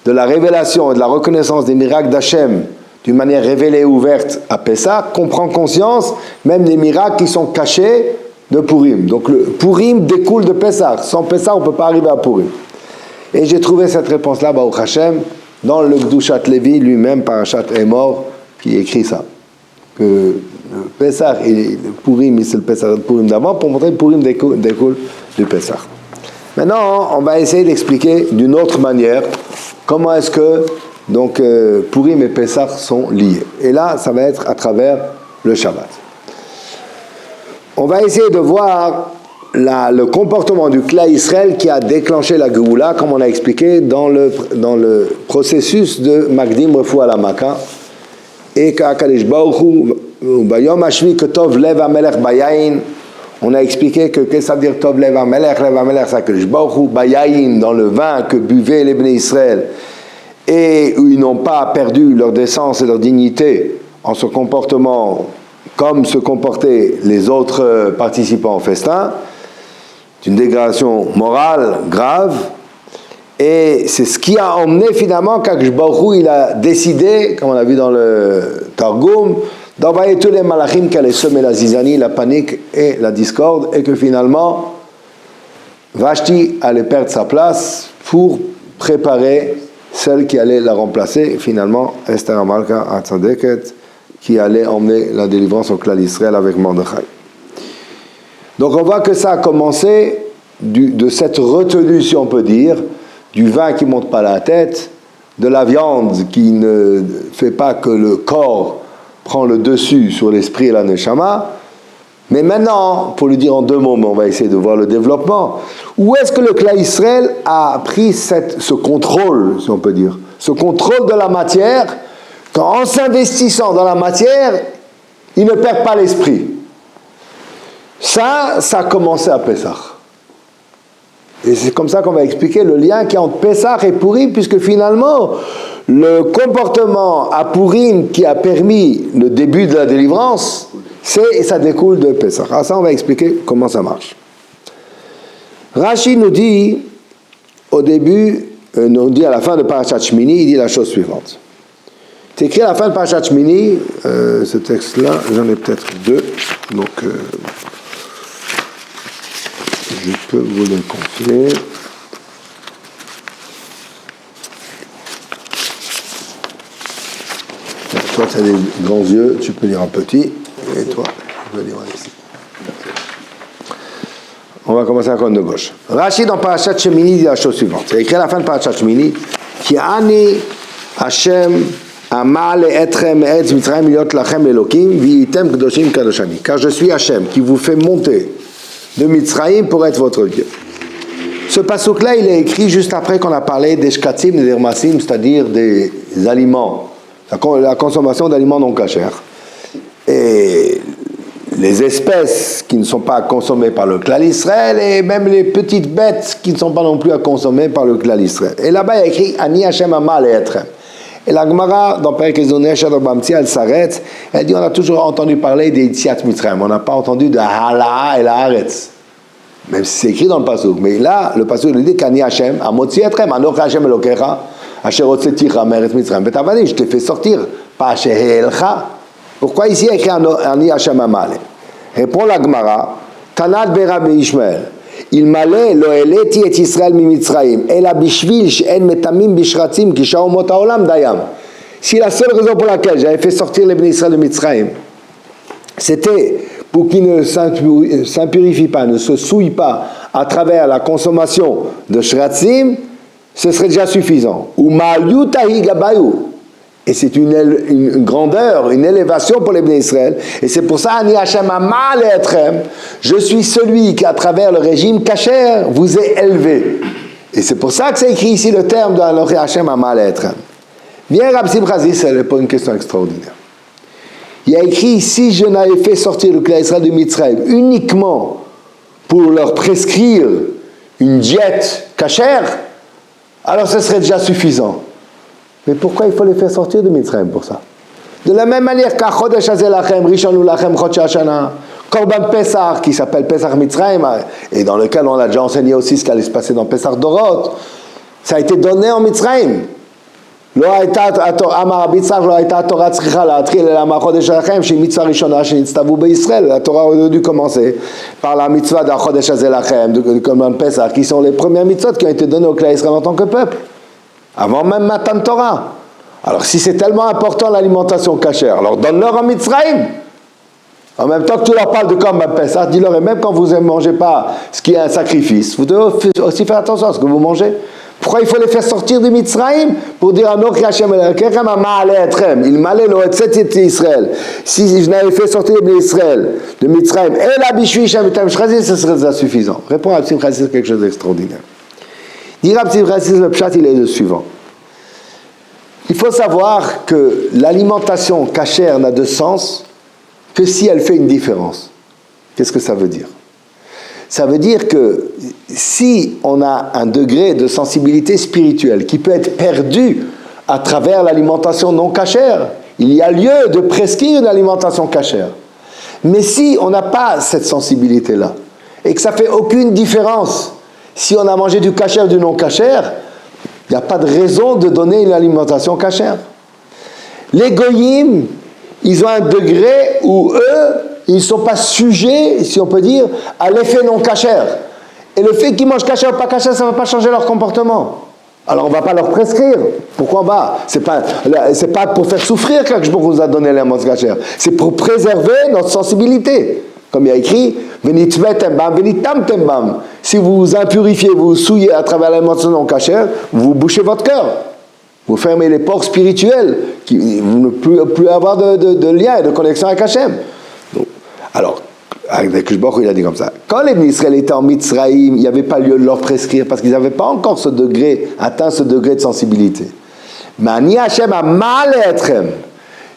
de la révélation et de la reconnaissance des miracles d'Hachem d'une manière révélée et ouverte à Pessah, qu'on prend conscience même des miracles qui sont cachés de Purim. Donc le Purim découle de Pessah. Sans Pessah, on ne peut pas arriver à Purim. Et j'ai trouvé cette réponse-là, Baruch Hashem, dans le Gdushat Levi lui-même, Parashat Emor, qui écrit ça. Que le Pessah et le Purim, c'est le Pessah de Purim d'avant, pour montrer que Purim découle du Pessah. Maintenant, on va essayer d'expliquer d'une autre manière comment est-ce que donc, Purim et Pessah sont liés. Et là, ça va être à travers le Shabbat. On va essayer de voir le comportement du Klal Israël qui a déclenché la Géoula, comme on a expliqué dans le processus de Magdim Refoua Lamaka, et qu'Akadosh Baruch Hu, Bayom Hashvi, que Tov Lev HaMelech Bayayin, on a expliqué que qu'est-ce que ça veut dire Tov Lev HaMelech, c'est Akadosh Baruch Hu, Bayayin, dans le vin que buvaient les Bnei Israël, et où ils n'ont pas perdu leur décence et leur dignité en se comportant comme se comportaient les autres participants au festin, c'est une dégradation morale grave, et c'est ce qui a emmené finalement qu'Akadosh Baruch Hu, il a décidé, comme on a vu dans le Targum, d'envoyer tous les malachim qui allaient semer la zizanie, la panique et la discorde, et que finalement Vashti allait perdre sa place pour préparer celle qui allait la remplacer, finalement Esther HaMalka HaTzadeket, qui allait emmener la délivrance au Klal Israël avec Mordechai. Donc on voit que ça a commencé de cette retenue, si on peut dire, du vin qui ne monte pas la tête, de la viande qui ne fait pas que le corps prend le dessus sur l'esprit et la neshama. Mais maintenant, pour le dire en 2 mots, mais on va essayer de voir le développement, où est-ce que le Klal Israël a pris ce contrôle, si on peut dire, ce contrôle de la matière, qu'en s'investissant dans la matière, il ne perd pas l'esprit. Ça a commencé à Pessah. Et c'est comme ça qu'on va expliquer le lien qu'il y a entre Pessah et Purim, puisque finalement, le comportement à Purim qui a permis le début de la délivrance, ça découle de Pessah. Alors ça, on va expliquer comment ça marche. Rashi nous dit, au début, nous dit à la fin de Parashat Shmini, il dit la chose suivante. C'est écrit à la fin de Parashat Shmini, ce texte-là, j'en ai peut-être 2, donc je peux vous le confier. Toi, tu as des grands yeux, tu peux lire un petit, et toi, tu peux lire un ici. On va commencer à la colonne de gauche. Rashi dans Parashat Shemini dit la chose suivante. C'est écrit à la fin de Parashat Shemini, Ki ani Hashem amal etrem etz mitzrayim liot lachem elokim v'item kedoshim kadoshani. Car je suis Hashem qui vous fait monter de Mitzrayim pour être votre Dieu. Ce passouk-là, il est écrit juste après qu'on a parlé des shkatim et des rmassim, c'est-à-dire des aliments, la consommation d'aliments non cachers. Et les espèces qui ne sont pas consommées par le clan Israël et même les petites bêtes qui ne sont pas non plus à consommer par le clan Israël. Et là-bas, il y a écrit Ani Hashem Amal et Etrem. Et la Gemara, dans Perek Ezoné, Shadok Bamtzi, elle s'arrête. Elle dit on a toujours entendu parler des Yetziat Mitzrayim. On n'a pas entendu de Hala et la Haaretz. Même si c'est écrit dans le pasuk. Mais là, le pasuk il dit Ani Hashem, Amotzi Etrem, Anoch Hashem Elokecha, Asher Otzeticha Meretz Mitzrayim. Betavani, je t'ai fait sortir. Pas Asher Elcha. Pourquoi ici il y a écrit Ani Hashem Amal? Répond la Gemara, Tanat Berabi Ishmael. Il m'allait lo eleti et Israël mi Mitzrayim. Ela bishvil she'en metamim bishratzim ki shaomot haolam dayam. Si la seule raison pour laquelle j'avais fait sortir les bénis Israël de Mitzrayim, c'était pour qu'ils ne s'impurifient pas, ne se souillent pas à travers la consommation de shratzim, ce serait déjà suffisant. Ou ma'yutahi gabayu. Et c'est une grandeur, une élévation pour les bénis Israël. Et c'est pour ça, Ani Hashem Amal Etrem, je suis celui qui, à travers le régime kasher, vous ai élevé. Et c'est pour ça que c'est écrit ici le terme d'Anochi Hashem Amal Etrem. Viens, Rabbi Simcha Zis, elle pose une question extraordinaire. Il y a écrit, si je n'avais fait sortir le clan Israël de Mitzrayim uniquement pour leur prescrire une diète kasher, alors ce serait déjà suffisant. Mais pourquoi il faut les faire sortir de Mitzrayim pour ça? De la même manière qu'à Chodesh Hazeh Lachem, Rishonu Lachem, Chodesh Hashana, Korban Pessah, qui s'appelle Pessah Mitzrayim, et dans lequel on a déjà enseigné aussi ce qui allait se passer dans Pessah Dorot, ça a été donné en Mitzrayim. Lo hayta Amar Rabbi Yitzchak, lo hayta Torah tzricha la'atril el Amar Chodesh Lachem, chez mitzvah rishona shenitztavu be'Israël. La Torah aurait dû commencer par la mitzvah d'A Chodesh Hazeh Lachem, de Korban Pessah, qui sont les premières mitzvot qui ont été données au clan Israël en tant que peuple. Avant même Matan Torah. Alors si c'est tellement important l'alimentation cachère, alors donne-leur en Mitzrayim. En même temps que tu leur parles de Korban Pessah, dis-leur, et même quand vous ne mangez pas ce qui est un sacrifice, vous devez aussi faire attention à ce que vous mangez. Pourquoi il faut les faire sortir de Mitzrayim? Pour dire Anochi Hashem Elokecha Ma'aleh Etrem. Il m'allait le Hetzetit Israël. Si je n'avais fait sortir Israël de Mitzrayim, et la Bishvi Shem Etam Shrazi, ce serait déjà suffisant. Réponds à Rabbi Simcha Zis, c'est quelque chose d'extraordinaire. Dire Rabbi Simcha Zis, le pshat, il est le suivant. Il faut savoir que l'alimentation cachère n'a de sens que si elle fait une différence. Qu'est-ce que ça veut dire? Ça veut dire que si on a un degré de sensibilité spirituelle qui peut être perdu à travers l'alimentation non cachère, il y a lieu de prescrire une alimentation cachère. Mais si on n'a pas cette sensibilité-là et que ça ne fait aucune différence si on a mangé du cachère ou du non cachère, il n'y a pas de raison de donner une alimentation cachère. Les goyim, ils ont un degré où eux, ils ne sont pas sujets, si on peut dire, à l'effet non cachère. Et le fait qu'ils mangent cachère ou pas cachère, ça ne va pas changer leur comportement. Alors on ne va pas leur prescrire. Pourquoi pas? C'est pas pour faire souffrir que je vous a donné l'alimentation cachère. C'est pour préserver notre sensibilité. Comme il y a écrit, si vous vous impurifiez, vous vous souillez à travers l'alimentation non cachère, vous bouchez votre cœur. Vous fermez les ports spirituels, vous ne pouvez plus avoir de lien et de connexion avec Hachem. Donc, alors, avec Kishboch, il a dit comme ça. Quand les Israéliens étaient en Mitzrayim, il n'y avait pas lieu de leur prescrire parce qu'ils n'avaient pas encore atteint ce degré de sensibilité. Mais Ani Hachem a mal etrem.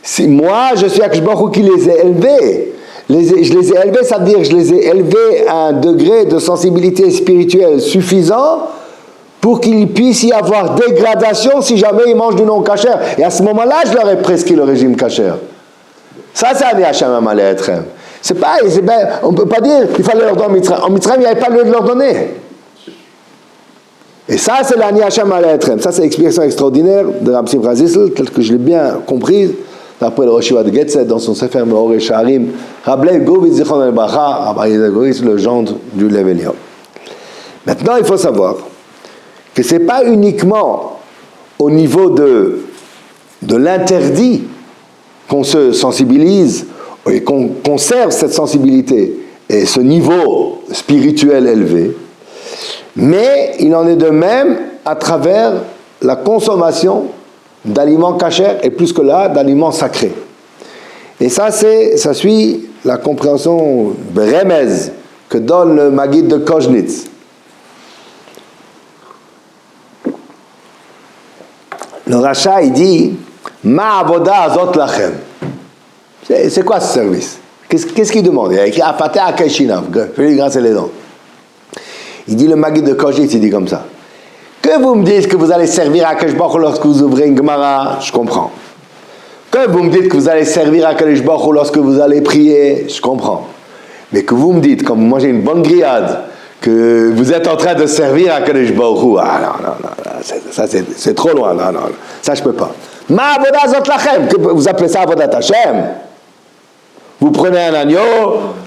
Si moi, je suis Kishboch qui les ai élevés. Je les ai élevés, ça veut dire que je les ai élevés à un degré de sensibilité spirituelle suffisant pour qu'il puisse y avoir dégradation si jamais ils mangent du non cachère. Et à ce moment-là, je leur ai prescrit le régime cachère. Ça, c'est Ani Hashem Amal Etrem. On ne peut pas dire qu'il fallait leur donner en Mitzrayim. En Mitzrayim, il n'y avait pas lieu de leur donner. Et ça, c'est l'Ani Hashem Amal Etrem. Ça, c'est l'explication extraordinaire de Rabbi Simcha Zissel, telle que je l'ai bien comprise. D'après le Rosh Yeshiva de Getzet, dans son Sefer Meor Sharim, Rabbi Leib Govitz Zichron el-Bracha, Rabbi Leib Govitz, le gendre du Lev Eliyahu. Maintenant, il faut savoir que ce n'est pas uniquement au niveau de l'interdit qu'on se sensibilise et qu'on conserve cette sensibilité et ce niveau spirituel élevé, mais il en est de même à travers la consommation d'aliments cachers et plus que là, d'aliments sacrés. Et ça suit la compréhension remez que donne le Maguid de Koznitz. le rachat, il dit, Ma avoda azot lachem. C'est quoi ce service? Qu'est-ce qu'il demande? Il a écrit Afate Akeshinav, fais-lui grincer les dents. Il dit le Maguide de Kojit, il dit comme ça. Que vous me dites que vous allez servir à Kadosh Baruch Hu lorsque vous ouvrez une Gemara, je comprends. Que vous me dites que vous allez servir à Kadosh Baruch Hu lorsque vous allez prier, je comprends. Mais que vous me dites, quand vous mangez une bonne grillade, que vous êtes en train de servir à Kadosh Baruch Hu, ah non, ça c'est trop loin, non, ça je peux pas. Ma avoda zot lachem, vous appelez ça avodat Hashem? Vous prenez un agneau,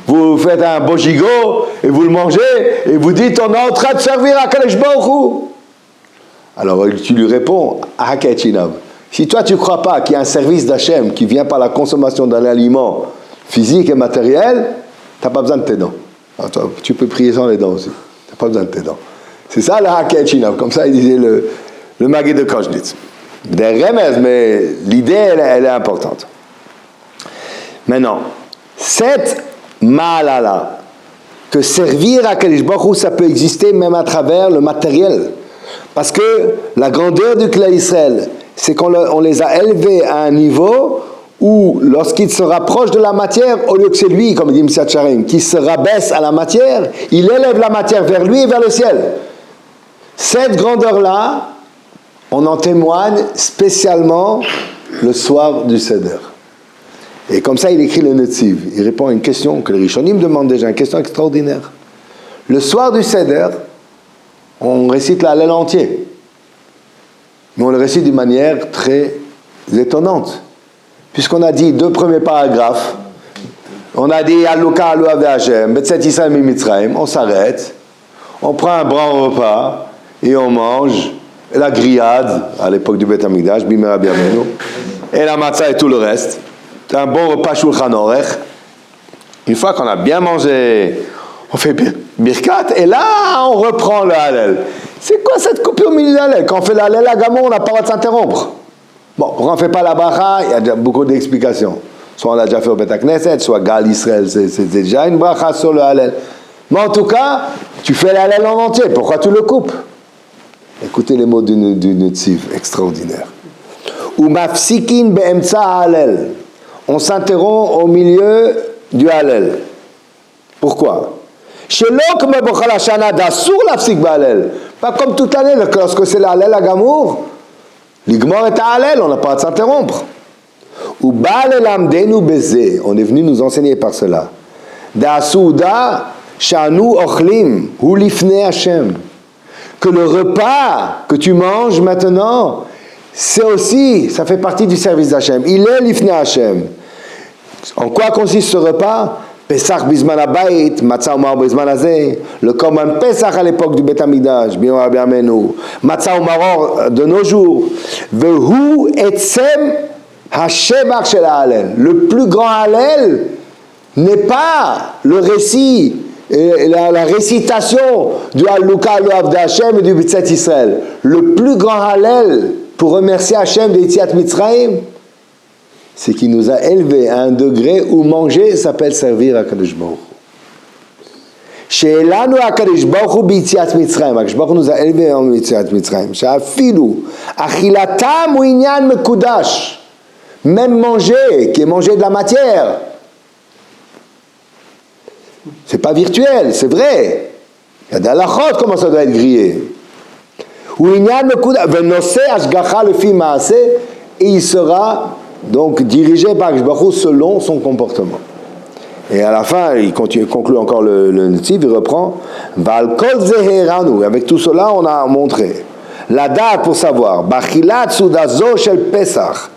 vous faites un beau gigot, et vous le mangez, et vous dites, on est en train de servir à Kadosh Baruch Hu. Alors tu lui réponds, Hakechinav. Si toi tu ne crois pas qu'il y a un service d'Hachem qui vient par la consommation d'un aliment physique et matériel, tu n'as pas besoin de tes dents. Alors, toi, tu peux prier sans les dents aussi. Tu n'as pas besoin de tes dents. C'est ça le Hakechinav. Comme ça il disait le Maguide de Kojnitz. Des remèdes, mais l'idée elle est importante. Maintenant, cette malala, que servir à Kadosh Baruch Hu, ça peut exister même à travers le matériel. Parce que la grandeur du clan Israël, c'est qu'on les a élevés à un niveau où, lorsqu'il se rapproche de la matière, au lieu que c'est lui, comme dit M. Charim, qui se rabaisse à la matière, il élève la matière vers lui et vers le ciel. Cette grandeur-là, on en témoigne spécialement le soir du Seder. Et comme ça, il écrit le Netziv. Il répond à une question que le Rishonim demande déjà, une question extraordinaire. Le soir du Seder, on récite la Hallel entier. Mais on le récite d'une manière très étonnante. Puisqu'on a dit 2 premiers paragraphes, on a dit Aluka Aluav Hashem, Betzet Israël Mitzrayim, on s'arrête, on prend un grand repas et on mange la grillade à l'époque du Beth Amikdash, Bimera Biamenu, et la matzah et tout le reste. C'est un bon repas Shulchan Orech. Une fois qu'on a bien mangé, on fait birkat, et là, on reprend le Hallel. C'est quoi cette coupure au milieu de Hallel? Quand on fait le Hallel à Gamon, on n'a pas le droit de s'interrompre. Bon, pourquoi on ne fait pas la bracha? Il y a déjà beaucoup d'explications. Soit on l'a déjà fait au Beth Knesset, soit Gal Israël, c'est déjà une bracha sur le Hallel. Mais en tout cas, tu fais le Hallel en entier. Pourquoi tu le coupes? Écoutez les mots du Netziv, extraordinaire. Ou mafsikin be'emtsa Hallel. On s'interrompt au milieu du Hallel. Pourquoi? Pas comme toute année, lorsque c'est la Hallel à Gamour, l'Igmor est à Hallel, on n'a pas à s'interrompre. On est venu nous enseigner par cela. Que le repas que tu manges maintenant, c'est aussi, ça fait partie du service d'Hachem. Il est l'ifnei Hachem. En quoi consiste ce repas? Pesach bizman habayit, matzah umar bizman hazeh, le korban Pesach à l'époque du Beth Amikdash, Bimera Biamenu, matzah umar de nos jours, vehu etzem hashemach shel ha'alel. Le plus grand hallel n'est pas le récit, la récitation du Haluka Aluav d'Hachem et du Betzet Israël. Le plus grand hallel pour remercier Hachem de Yetziat Mitzrayim, c'est qu'il nous a élevés à un degré où manger s'appelle servir à Kadosh Baruch Hu. She'elanu HaKadosh Baruch Hu b'Yetziat Mitzrayim. HaKadosh Baruch Hu nous a élevés en Yetziat Mitzrayim. She'afilu achilatam hu inyan mekudash. Même manger, qui est manger de la matière. C'est pas virtuel, c'est vrai. Il y a des halachot, comment ça doit être grillé. Hu inyan mekudash. Ve'noseh hashgacha lefi ma'aseh. Et il sera donc dirigé par Baruch selon son comportement. Et à la fin, il conclut encore le Netziv, il reprend Val kol zeheranu. Avec tout cela, on a montré la date pour savoir Bachilat sudazo shel Pesach,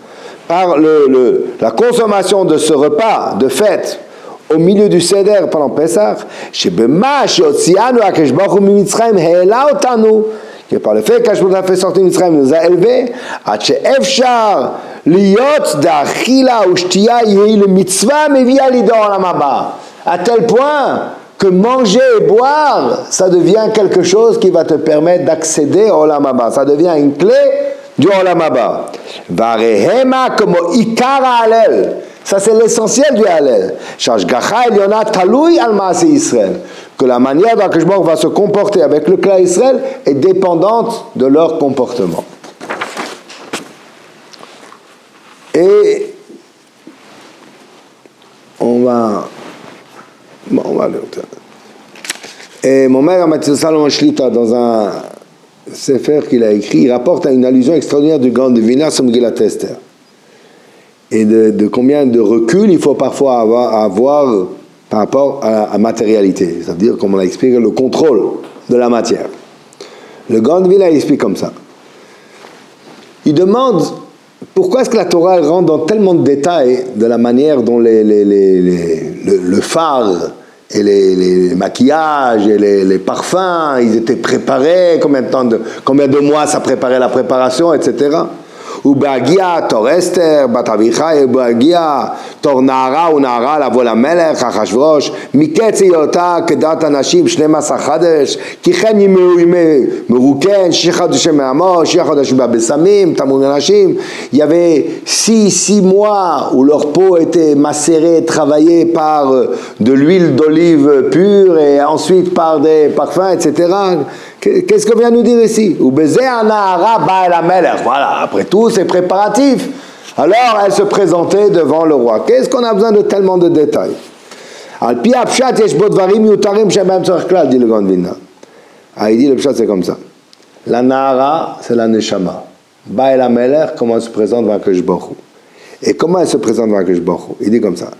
par la consommation de ce repas de fête au milieu du Seder pendant Pesach, shebema sheotzianu HaKadosh Baruch Hu miMitzrayim he'ela otanu, que par le fait qu'Hachem a fait sortir Mitzrayim, nous a élevés, à Efshar liot d'achila ou shtia yehi le mitzvah mevia lido olam haba. À tel point que manger et boire, ça devient quelque chose qui va te permettre d'accéder au olam haba. Ça devient une clé du olam haba. Varehema comme ikar hallel. Ça c'est l'essentiel du hallel. Shashgacha Elyona talui al maaseh Israël. Que la manière dont Akash Baruch va se comporter avec le clan Israël est dépendante de leur comportement. Et mon maître Mathieu Salomon Shlita, dans un sefer qu'il a écrit, il rapporte à une allusion extraordinaire du grand de Vilna sur Megillat Esther. Et de combien de recul il faut parfois avoir par rapport à la matérialité. C'est-à-dire, comme on l'a expliqué, le contrôle de la matière. Le grand de Vilna, il explique comme ça. Il demande pourquoi est-ce que la Torah elle rentre dans tellement de détails de la manière dont le phare et les maquillages et les parfums, ils étaient préparés, combien de mois ça préparait la préparation, etc. Ou Bagia, Tor Esther, Batavicha et Bagia, Tor Nara ou Nara, la vola Melech, Achashverosh, Miketz Yota, Kedat Anashim, Shnema Sachadesh, Kichen Yime Meruken, Shichad Shem Amo, Shichad Shem Besamim, Tamoun Anashim. Il y avait 6 mois où leur peau était macérée, travaillée par de l'huile d'olive pure et ensuite par des parfums, etc. Qu'est-ce qu'on vient nous dire ici? Voilà, après tout, c'est préparatif. Alors, elle se présentait devant le roi. Qu'est-ce qu'on a besoin de tellement de détails? Dit le grand Vilna. Il dit le pshat, c'est comme ça. La Nahara, c'est la Neshama. Ba'el HaMelech, comment elle se présente devant Akadosh Baruch Hu. Et comment elle se présente devant Akadosh Baruch Hu? Il dit comme ça.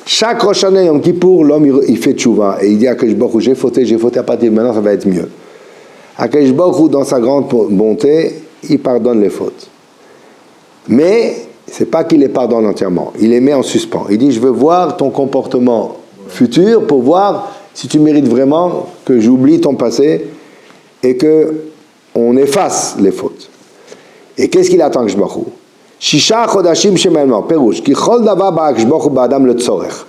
Chaque Rosh Hashanah Yom Kippour, l'homme, il fait tchouva. Et il dit à Akadosh Baruch Hu, j'ai fauté, à partir de maintenant, ça va être mieux. Akadosh Baruch Hu, dans sa grande bonté, il pardonne les fautes. Mais, c'est pas qu'il les pardonne entièrement. Il les met en suspens. Il dit, je veux voir ton comportement futur pour voir si tu mérites vraiment que j'oublie ton passé et que on efface les fautes. Et qu'est-ce qu'il attend, Akadosh Baruch Hu? Shisha chodashim shemelma, perouche, ki chol dava ba Akadosh Baruch Hu ba'adam le tzorech.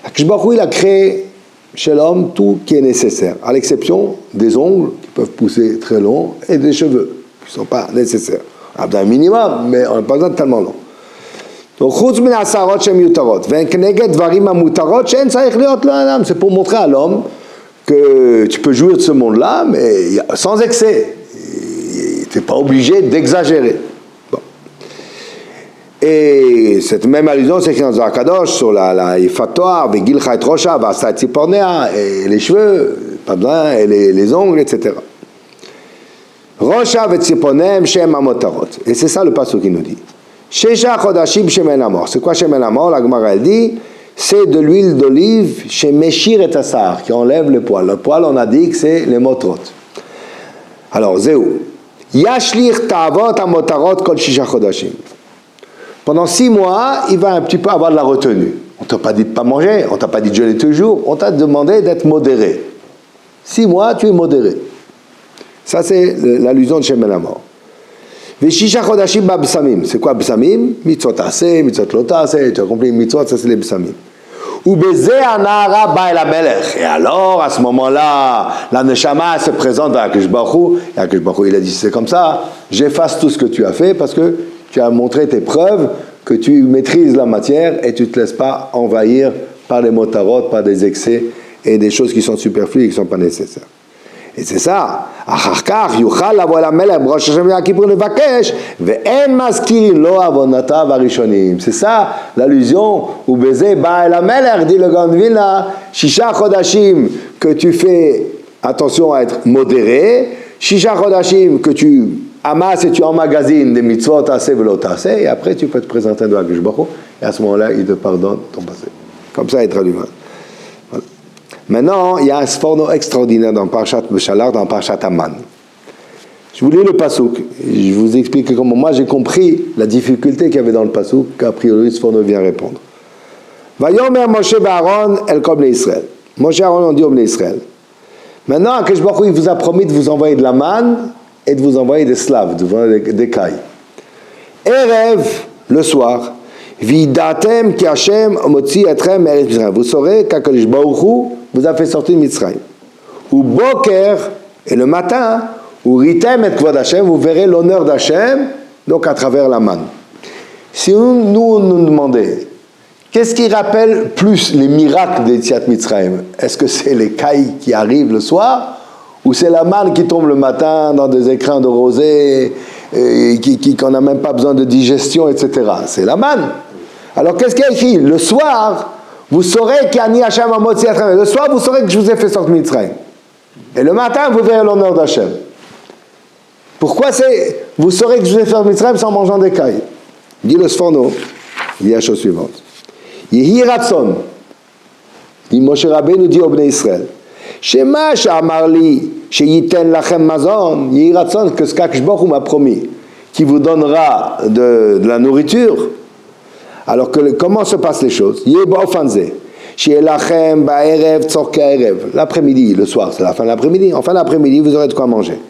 Akadosh Baruch Hu, il a créé chez l'homme tout qui est nécessaire, à l'exception des ongles qui peuvent pousser très longs et des cheveux qui ne sont pas nécessaires. On a besoin d'un minimum, mais on n'a pas besoin de tellement long. Donc, c'est pour montrer à l'homme que tu peux jouir de ce monde-là, mais sans excès. Tu n'es pas obligé d'exagérer. Bon. Et cette même allusion, c'est écrit dans Zohar Kadosh sur la Yifatoar, Vegilcha et Rosha, Vasa et Tzipornea, et les cheveux, pas besoin, et les ongles, etc. Rosha et Tzipornem, Shem Amotarot. Et c'est ça le passage qui nous dit. Shesha Chodashim Shemen Amor. C'est quoi Shemen Amor? La Gemara elle dit, c'est de l'huile d'olive chez Meshir et Tassar, qui enlève les poils. Le poil, on a dit que c'est les motrot. Alors, Zéou. Yashlir Ta'avot Amotarot Kol Shisha Chodashim. Pendant 6 mois, il va un petit peu avoir de la retenue. On ne t'a pas dit de ne pas manger, on ne t'a pas dit de jeûner toujours, on t'a demandé d'être modéré. 6 mois, tu es modéré. Ça, c'est l'allusion de Shemen Amor. Veshisha chodashim ba b'samim. C'est quoi b'samim? Mitzvot aseh, mitzvot lo taseh. Tu as compris, mitzvot, ça c'est les b'samim. Ou beze anara ba'el HaMelech. Et alors, à ce moment-là, la neshama se présente à Akadosh Baruch Hu. Et Akadosh Baruch Hu, il a dit, c'est comme ça, j'efface tout ce que tu as fait parce que tu as montré tes preuves que tu maîtrises la matière et tu ne te laisses pas envahir par les motarot, par des excès et des choses qui sont superflues et qui ne sont pas nécessaires. Et c'est ça. C'est ça l'allusion où baiser Ba'el HaMelech, dit le grand Vilna, Shisha Chodashim, que tu fais attention à être modéré, Shisha Chodashim, que tu amasses et tu emmagasines des mitzvot assez velo assez, et après tu peux te présenter devant Akadosh Baruch Hu, et à ce moment-là, il te pardonne ton passé. Comme ça, il traduit. Maintenant, il y a un sforno extraordinaire dans Parshat Beshalach, dans Parshat Aman. Je vous lis le pasouk. Je vous explique comment moi j'ai compris la difficulté qu'il y avait dans le pasouk, qu'a priori ce sforno vient répondre. Vayomer Moshe Aaron el kol bnei Israël. Moshe Aaron ont dit aux bnei Israël. Maintenant, Akadosh Baruch Hu, il vous a promis de vous envoyer de la manne et de vous envoyer des slaves, de vous envoyer des cailles. Erev, le soir. Vidatem ki Hashem motzi etrem eretz Mitzrayim. Vous saurez qu'Akadosh Baruch Hu vous a fait sortir de Mitzrayim. Ou Boker, et le matin, ou Ritem et Kvod Hashem, vous verrez l'honneur d'Hashem, donc à travers la manne. Si nous demandait, qu'est-ce qui rappelle plus les miracles d'Yetziat Mitzrayim? Est-ce que c'est les cailles qui arrivent le soir, ou c'est la manne qui tombe le matin dans des écrins de rosée, qu'on n'a même pas besoin de digestion, etc. C'est la manne. Alors qu'est-ce qu'il y a écrit? Le soir, vous saurez qu'Ani Hashem Amotzi Etrem. Le soir, vous saurez que je vous ai fait sortir de Mitzrayim. Et le matin, vous verrez l'honneur d'Hachem. Pourquoi vous saurez que je vous ai fait sortir de Mitzrayim sans mangeant des cailles? Dit le Sforno, il dit la chose suivante. Yehi Ratson, dit Moshe Rabbeinu dit au Bnei Israël, Shema Sha'amar li, Sheyiten lachem mazon, Yehi Ratson, que ce qu'Akadosh Baruch Hu m'a promis, qui vous donnera de la nourriture. Alors comment se passent les choses? L'après-midi, le soir, c'est la fin de l'après-midi. En fin d'après-midi, vous aurez de quoi manger.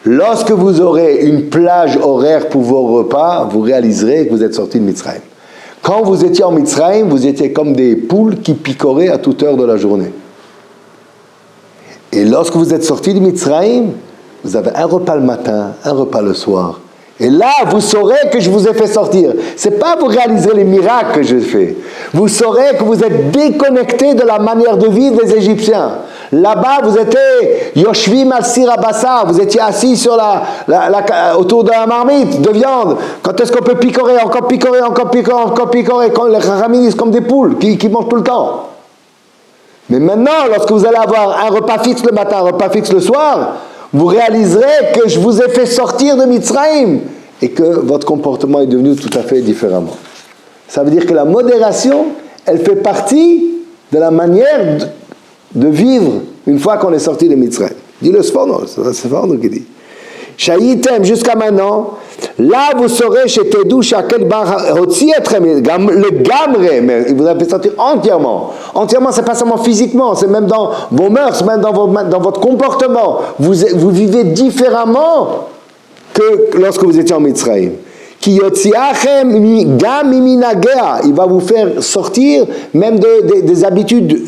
Lorsque vous aurez une plage horaire pour vos repas, vous réaliserez que vous êtes sortis de Mitzrayim. Quand vous étiez en Mitzrayim, vous étiez comme des poules qui picoraient à toute heure de la journée. Et lorsque vous êtes sortis de Mitzrayim, vous avez un repas le matin, un repas le soir. Et là, vous saurez que je vous ai fait sortir. Ce n'est pas vous réaliser les miracles que je fais. Vous saurez que vous êtes déconnecté de la manière de vivre des Égyptiens. Là-bas, vous étiez Yoshvim al-Sir Abassar. Vous étiez assis sur autour de la marmite de viande. Quand est-ce qu'on peut picorer, encore picorer, encore picorer, encore picorer, quand les raminis comme des poules qui mangent tout le temps. Mais maintenant, lorsque vous allez avoir un repas fixe le matin, un repas fixe le soir, vous réaliserez que je vous ai fait sortir de Mitzrayim et que votre comportement est devenu tout à fait différemment. Ça veut dire que la modération, elle fait partie de la manière de vivre une fois qu'on est sorti de Mitzrayim. Dit le Sforno, c'est le Sforno qui dit. Shayitem, jusqu'à maintenant, là vous saurez chez Tedou, Shakel Bar Hotzi Etrem, le Gamre, mais il vous a fait sortir entièrement. Entièrement, c'est pas seulement physiquement, c'est même dans vos mœurs, même dans votre comportement. Vous vivez différemment que lorsque vous étiez en Mitzrayim. Ki Yotziachem Gam Miminagea, il va vous faire sortir même des habitudes,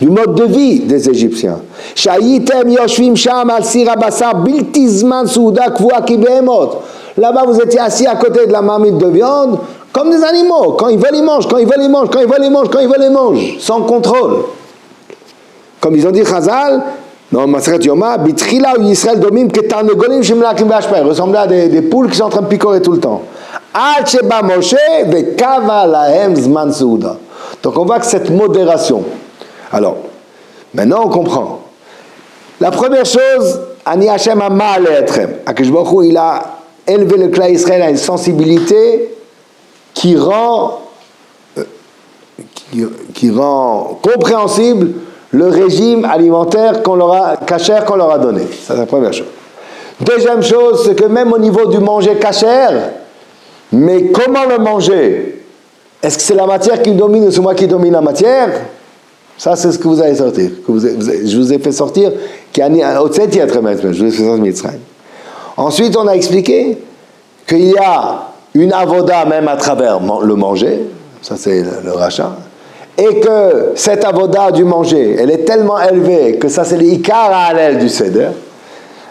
du mode de vie des Égyptiens. Shayitem yoshvim sham al sir abasar bilti zman souda kvua ki behemot. Là-bas, vous étiez assis à côté de la marmite de viande, comme des animaux. Quand ils veulent, ils mangent. Quand ils veulent, ils mangent. Quand ils veulent, ils mangent. Quand ils veulent, ils mangent. Sans contrôle. Comme ils ont dit Chazal, dans Maseret Yoma, Bitrila ou Yisrael domim ketarnegolim shemlakim vashpeh. Ressemblait à des poules qui sont en train de picorer tout le temps. Al sheba Moshe vekava lahem zman souda. Donc on voit que cette modération. Alors, maintenant on comprend. La première chose, Ani Hashem Amal Etrem. Akadosh Baruch Hu, il a élevé le clan Israël à une sensibilité qui rend compréhensible le régime alimentaire kasher qu'on leur a donné. C'est la première chose. Deuxième chose, c'est que même au niveau du manger kasher, mais comment le manger? Est-ce que c'est la matière qui domine ou c'est moi qui domine la matière? Ça, c'est ce que vous allez sortir. Je vous ai fait sortir. Je vous ai fait sortir Mitzrayim. Ensuite, on a expliqué qu'il y a une avoda même à travers le manger. Ça, c'est le rachat. Et que cette avoda du manger, elle est tellement élevée que ça, c'est l'ikar ha'alel du seder.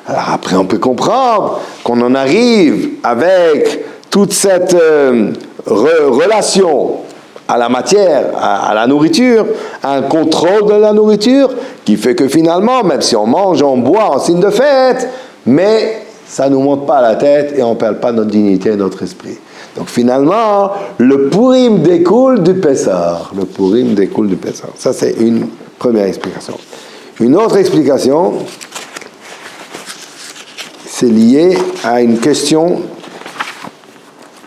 Alors après, on peut comprendre qu'on en arrive avec toute cette relation à la matière, à la nourriture, un contrôle de la nourriture qui fait que finalement, même si on mange, on boit en signe de fête, mais ça ne nous monte pas à la tête et on ne perd pas notre dignité et notre esprit. Donc finalement, le Purim découle du Pessah. Le Purim découle du Pessah. Ça, c'est une première explication. Une autre explication, c'est lié à une question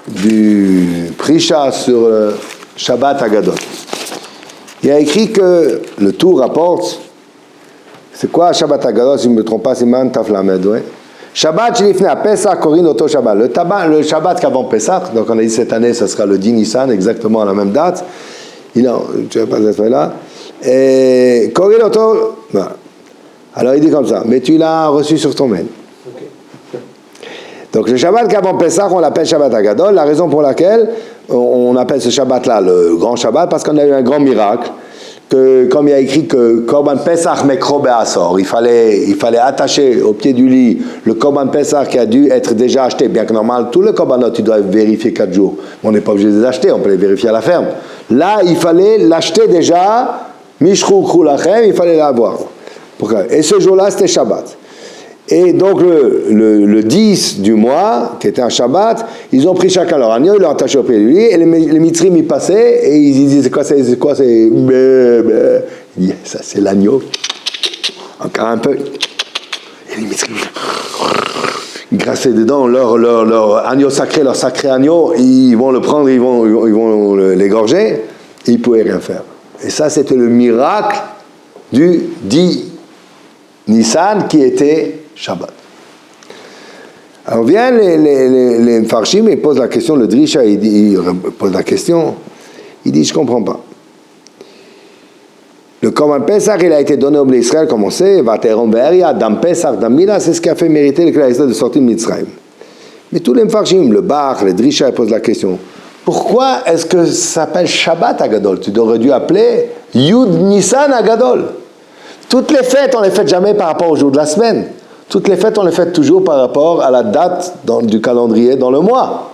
du Prisha sur le Shabbat Agadol. Il a écrit que le Tour rapporte, c'est quoi Shabbat Agadol, si je ne me trompe pas, c'est Man Taflamed, ouais. Shabbat Shlifnei Pesach Korin Oto Shabbat. Le Shabbat qu'avant Pesach, donc on a dit cette année, ça sera le 10 Nissan, exactement à la même date. Tu n'as pas cette là. Et Korin Oto. Voilà. Alors il dit comme ça, mais tu l'as reçu sur ton mail. Donc le Shabbat qu'avant Pesach, on l'appelle Shabbat Agadol. La raison pour laquelle on appelle ce Shabbat-là le grand Shabbat, parce qu'on a eu un grand miracle. Que, comme il y a écrit que Korban Pesach Mekro Be'asor, il fallait attacher au pied du lit le Korban Pesach qui a dû être déjà acheté, bien que normal, tous les Korbanot, tu dois vérifier 4 jours. On n'est pas obligé de les acheter, on peut les vérifier à la ferme. Là, il fallait l'acheter déjà, Mishru Krulachem, il fallait l'avoir. Et ce jour-là, c'était Shabbat. Et donc le 10 du mois, qui était un Shabbat, ils ont pris chacun leur agneau, ils l'ont attaché au pied de lui, et les Mitzrim y passaient, et ils disaient, c'est quoi, c'est... Ça, c'est l'agneau. Encore un peu. Et les Mitzrim, ils grassaient dedans leur agneau sacré, leur sacré agneau, ils vont le prendre, ils vont l'égorger, et ils ne pouvaient rien faire. Et ça, c'était le miracle du 10 Nissan qui était Shabbat. Alors viennent les Mfarshim et posent la question, le Drisha il pose la question, il dit, je ne comprends pas. Le Korban Pesach, il a été donné au Bnei Israël, comme on sait, Vateron Be'eria, Dam Pesach, Dam Mila, c'est ce qui a fait mériter le Klal Yisraël de sortir de Mitzrayim. Mais tous les Mfarshim, le Bach, le Drisha, ils posent la question, pourquoi est-ce que ça s'appelle Shabbat Agadol? Tu aurais dû appeler Yud Nissan Agadol. Toutes les fêtes, on ne les fait jamais par rapport au jour de la semaine. Toutes les fêtes, on les fait toujours par rapport à la date du calendrier dans le mois.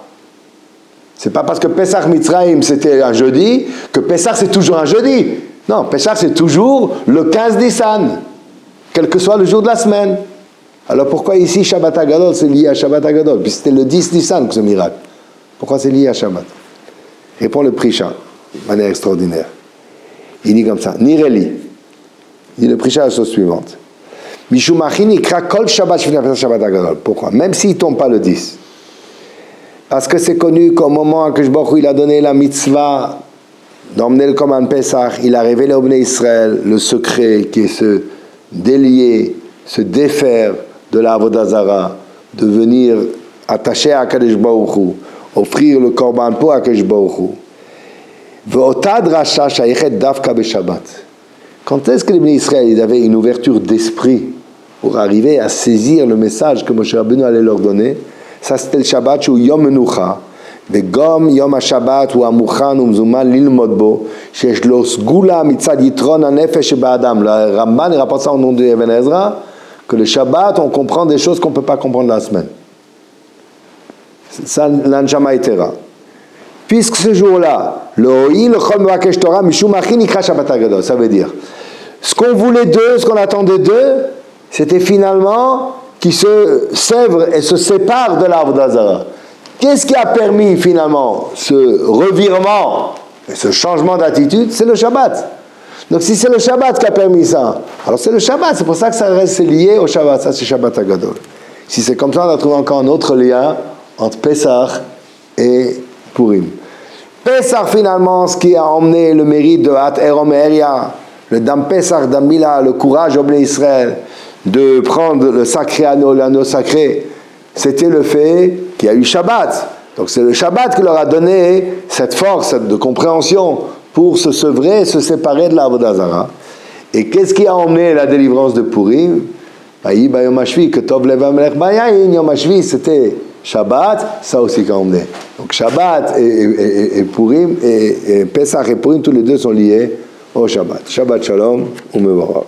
C'est pas parce que Pesach Mitzrayim c'était un jeudi que Pesach c'est toujours un jeudi. Non, Pesach c'est toujours le 15 Nissan, quel que soit le jour de la semaine. Alors pourquoi ici Shabbat Agadol c'est lié à Shabbat Agadol? Puis c'était le 10 Nissan que ce miracle. Pourquoi c'est lié à Shabbat? Répond le Prisha, de manière extraordinaire. Il dit comme ça, Nireli. Il dit le Prisha la chose suivante. Mishumachini kra kol Shabbat Shabbat Agadol. Pourquoi? Même s'il ne tombe pas le 10. Parce que c'est connu qu'au moment que il a donné la mitzvah d'emmener le Korban Pesach, il a révélé au Bnei Israël le secret qui est se délier, se défaire de la Avodah Zara, de venir attacher à Kadosh Baruch Hu, offrir le Korban pour Kadosh Baruch Hu. Ve'otad rasha shayechet davka b'Shabbat. Quand est-ce que les Bnei Israël avaient une ouverture d'esprit pour arriver à saisir le message que Moshe Rabbeinu allait leur donner? Ça c'était le Shabbat où Yom Menucha, Vegom Yom HaShabbat ou Amuchan Umzuman Lilmod Bo, Shesh Lo Sgula Mitzad Yitron HaNefesh Ba'Adam. Le Ramban rapporte ça au nom de Even Ezra, que le Shabbat on comprend des choses qu'on ne peut pas comprendre la semaine. Ça l'Anjama Etera. Puisque ce jour-là, le Ho'i, le Chol Mevakesh Torah, Mishum Achin Ikra Shabbat Agadol, ça veut dire, ce qu'on voulait d'eux, ce qu'on attendait d'eux, c'était finalement qui se sèvre et se sépare de l'Avodah Zara. Qu'est-ce qui a permis finalement ce revirement et ce changement d'attitude? C'est le Shabbat. Donc si c'est le Shabbat qui a permis ça, alors c'est le Shabbat, c'est pour ça que ça reste lié au Shabbat, ça c'est Shabbat Agadol. Si c'est comme ça, on a trouvé encore un autre lien entre Pesach et Purim. Pesach finalement, ce qui a emmené le mérite de Hat Erom Eria, le Dam Pesach, Dam Mila, le courage au Bnei Israël, de prendre le sacré anneau, l'anneau sacré, c'était le fait qu'il y a eu Shabbat. Donc c'est le Shabbat qui leur a donné cette force de compréhension pour se sevrer et se séparer de l'Avodah Zara. Et qu'est-ce qui a emmené la délivrance de Purim? Yom HaShvi, que Tov Lev HaMelech Bayayin, Yom HaShvi, c'était Shabbat, ça aussi qui a emmené. Donc Shabbat et Purim, et Pesach et Purim, tous les deux sont liés au Shabbat. Shabbat Shalom, Umevorach.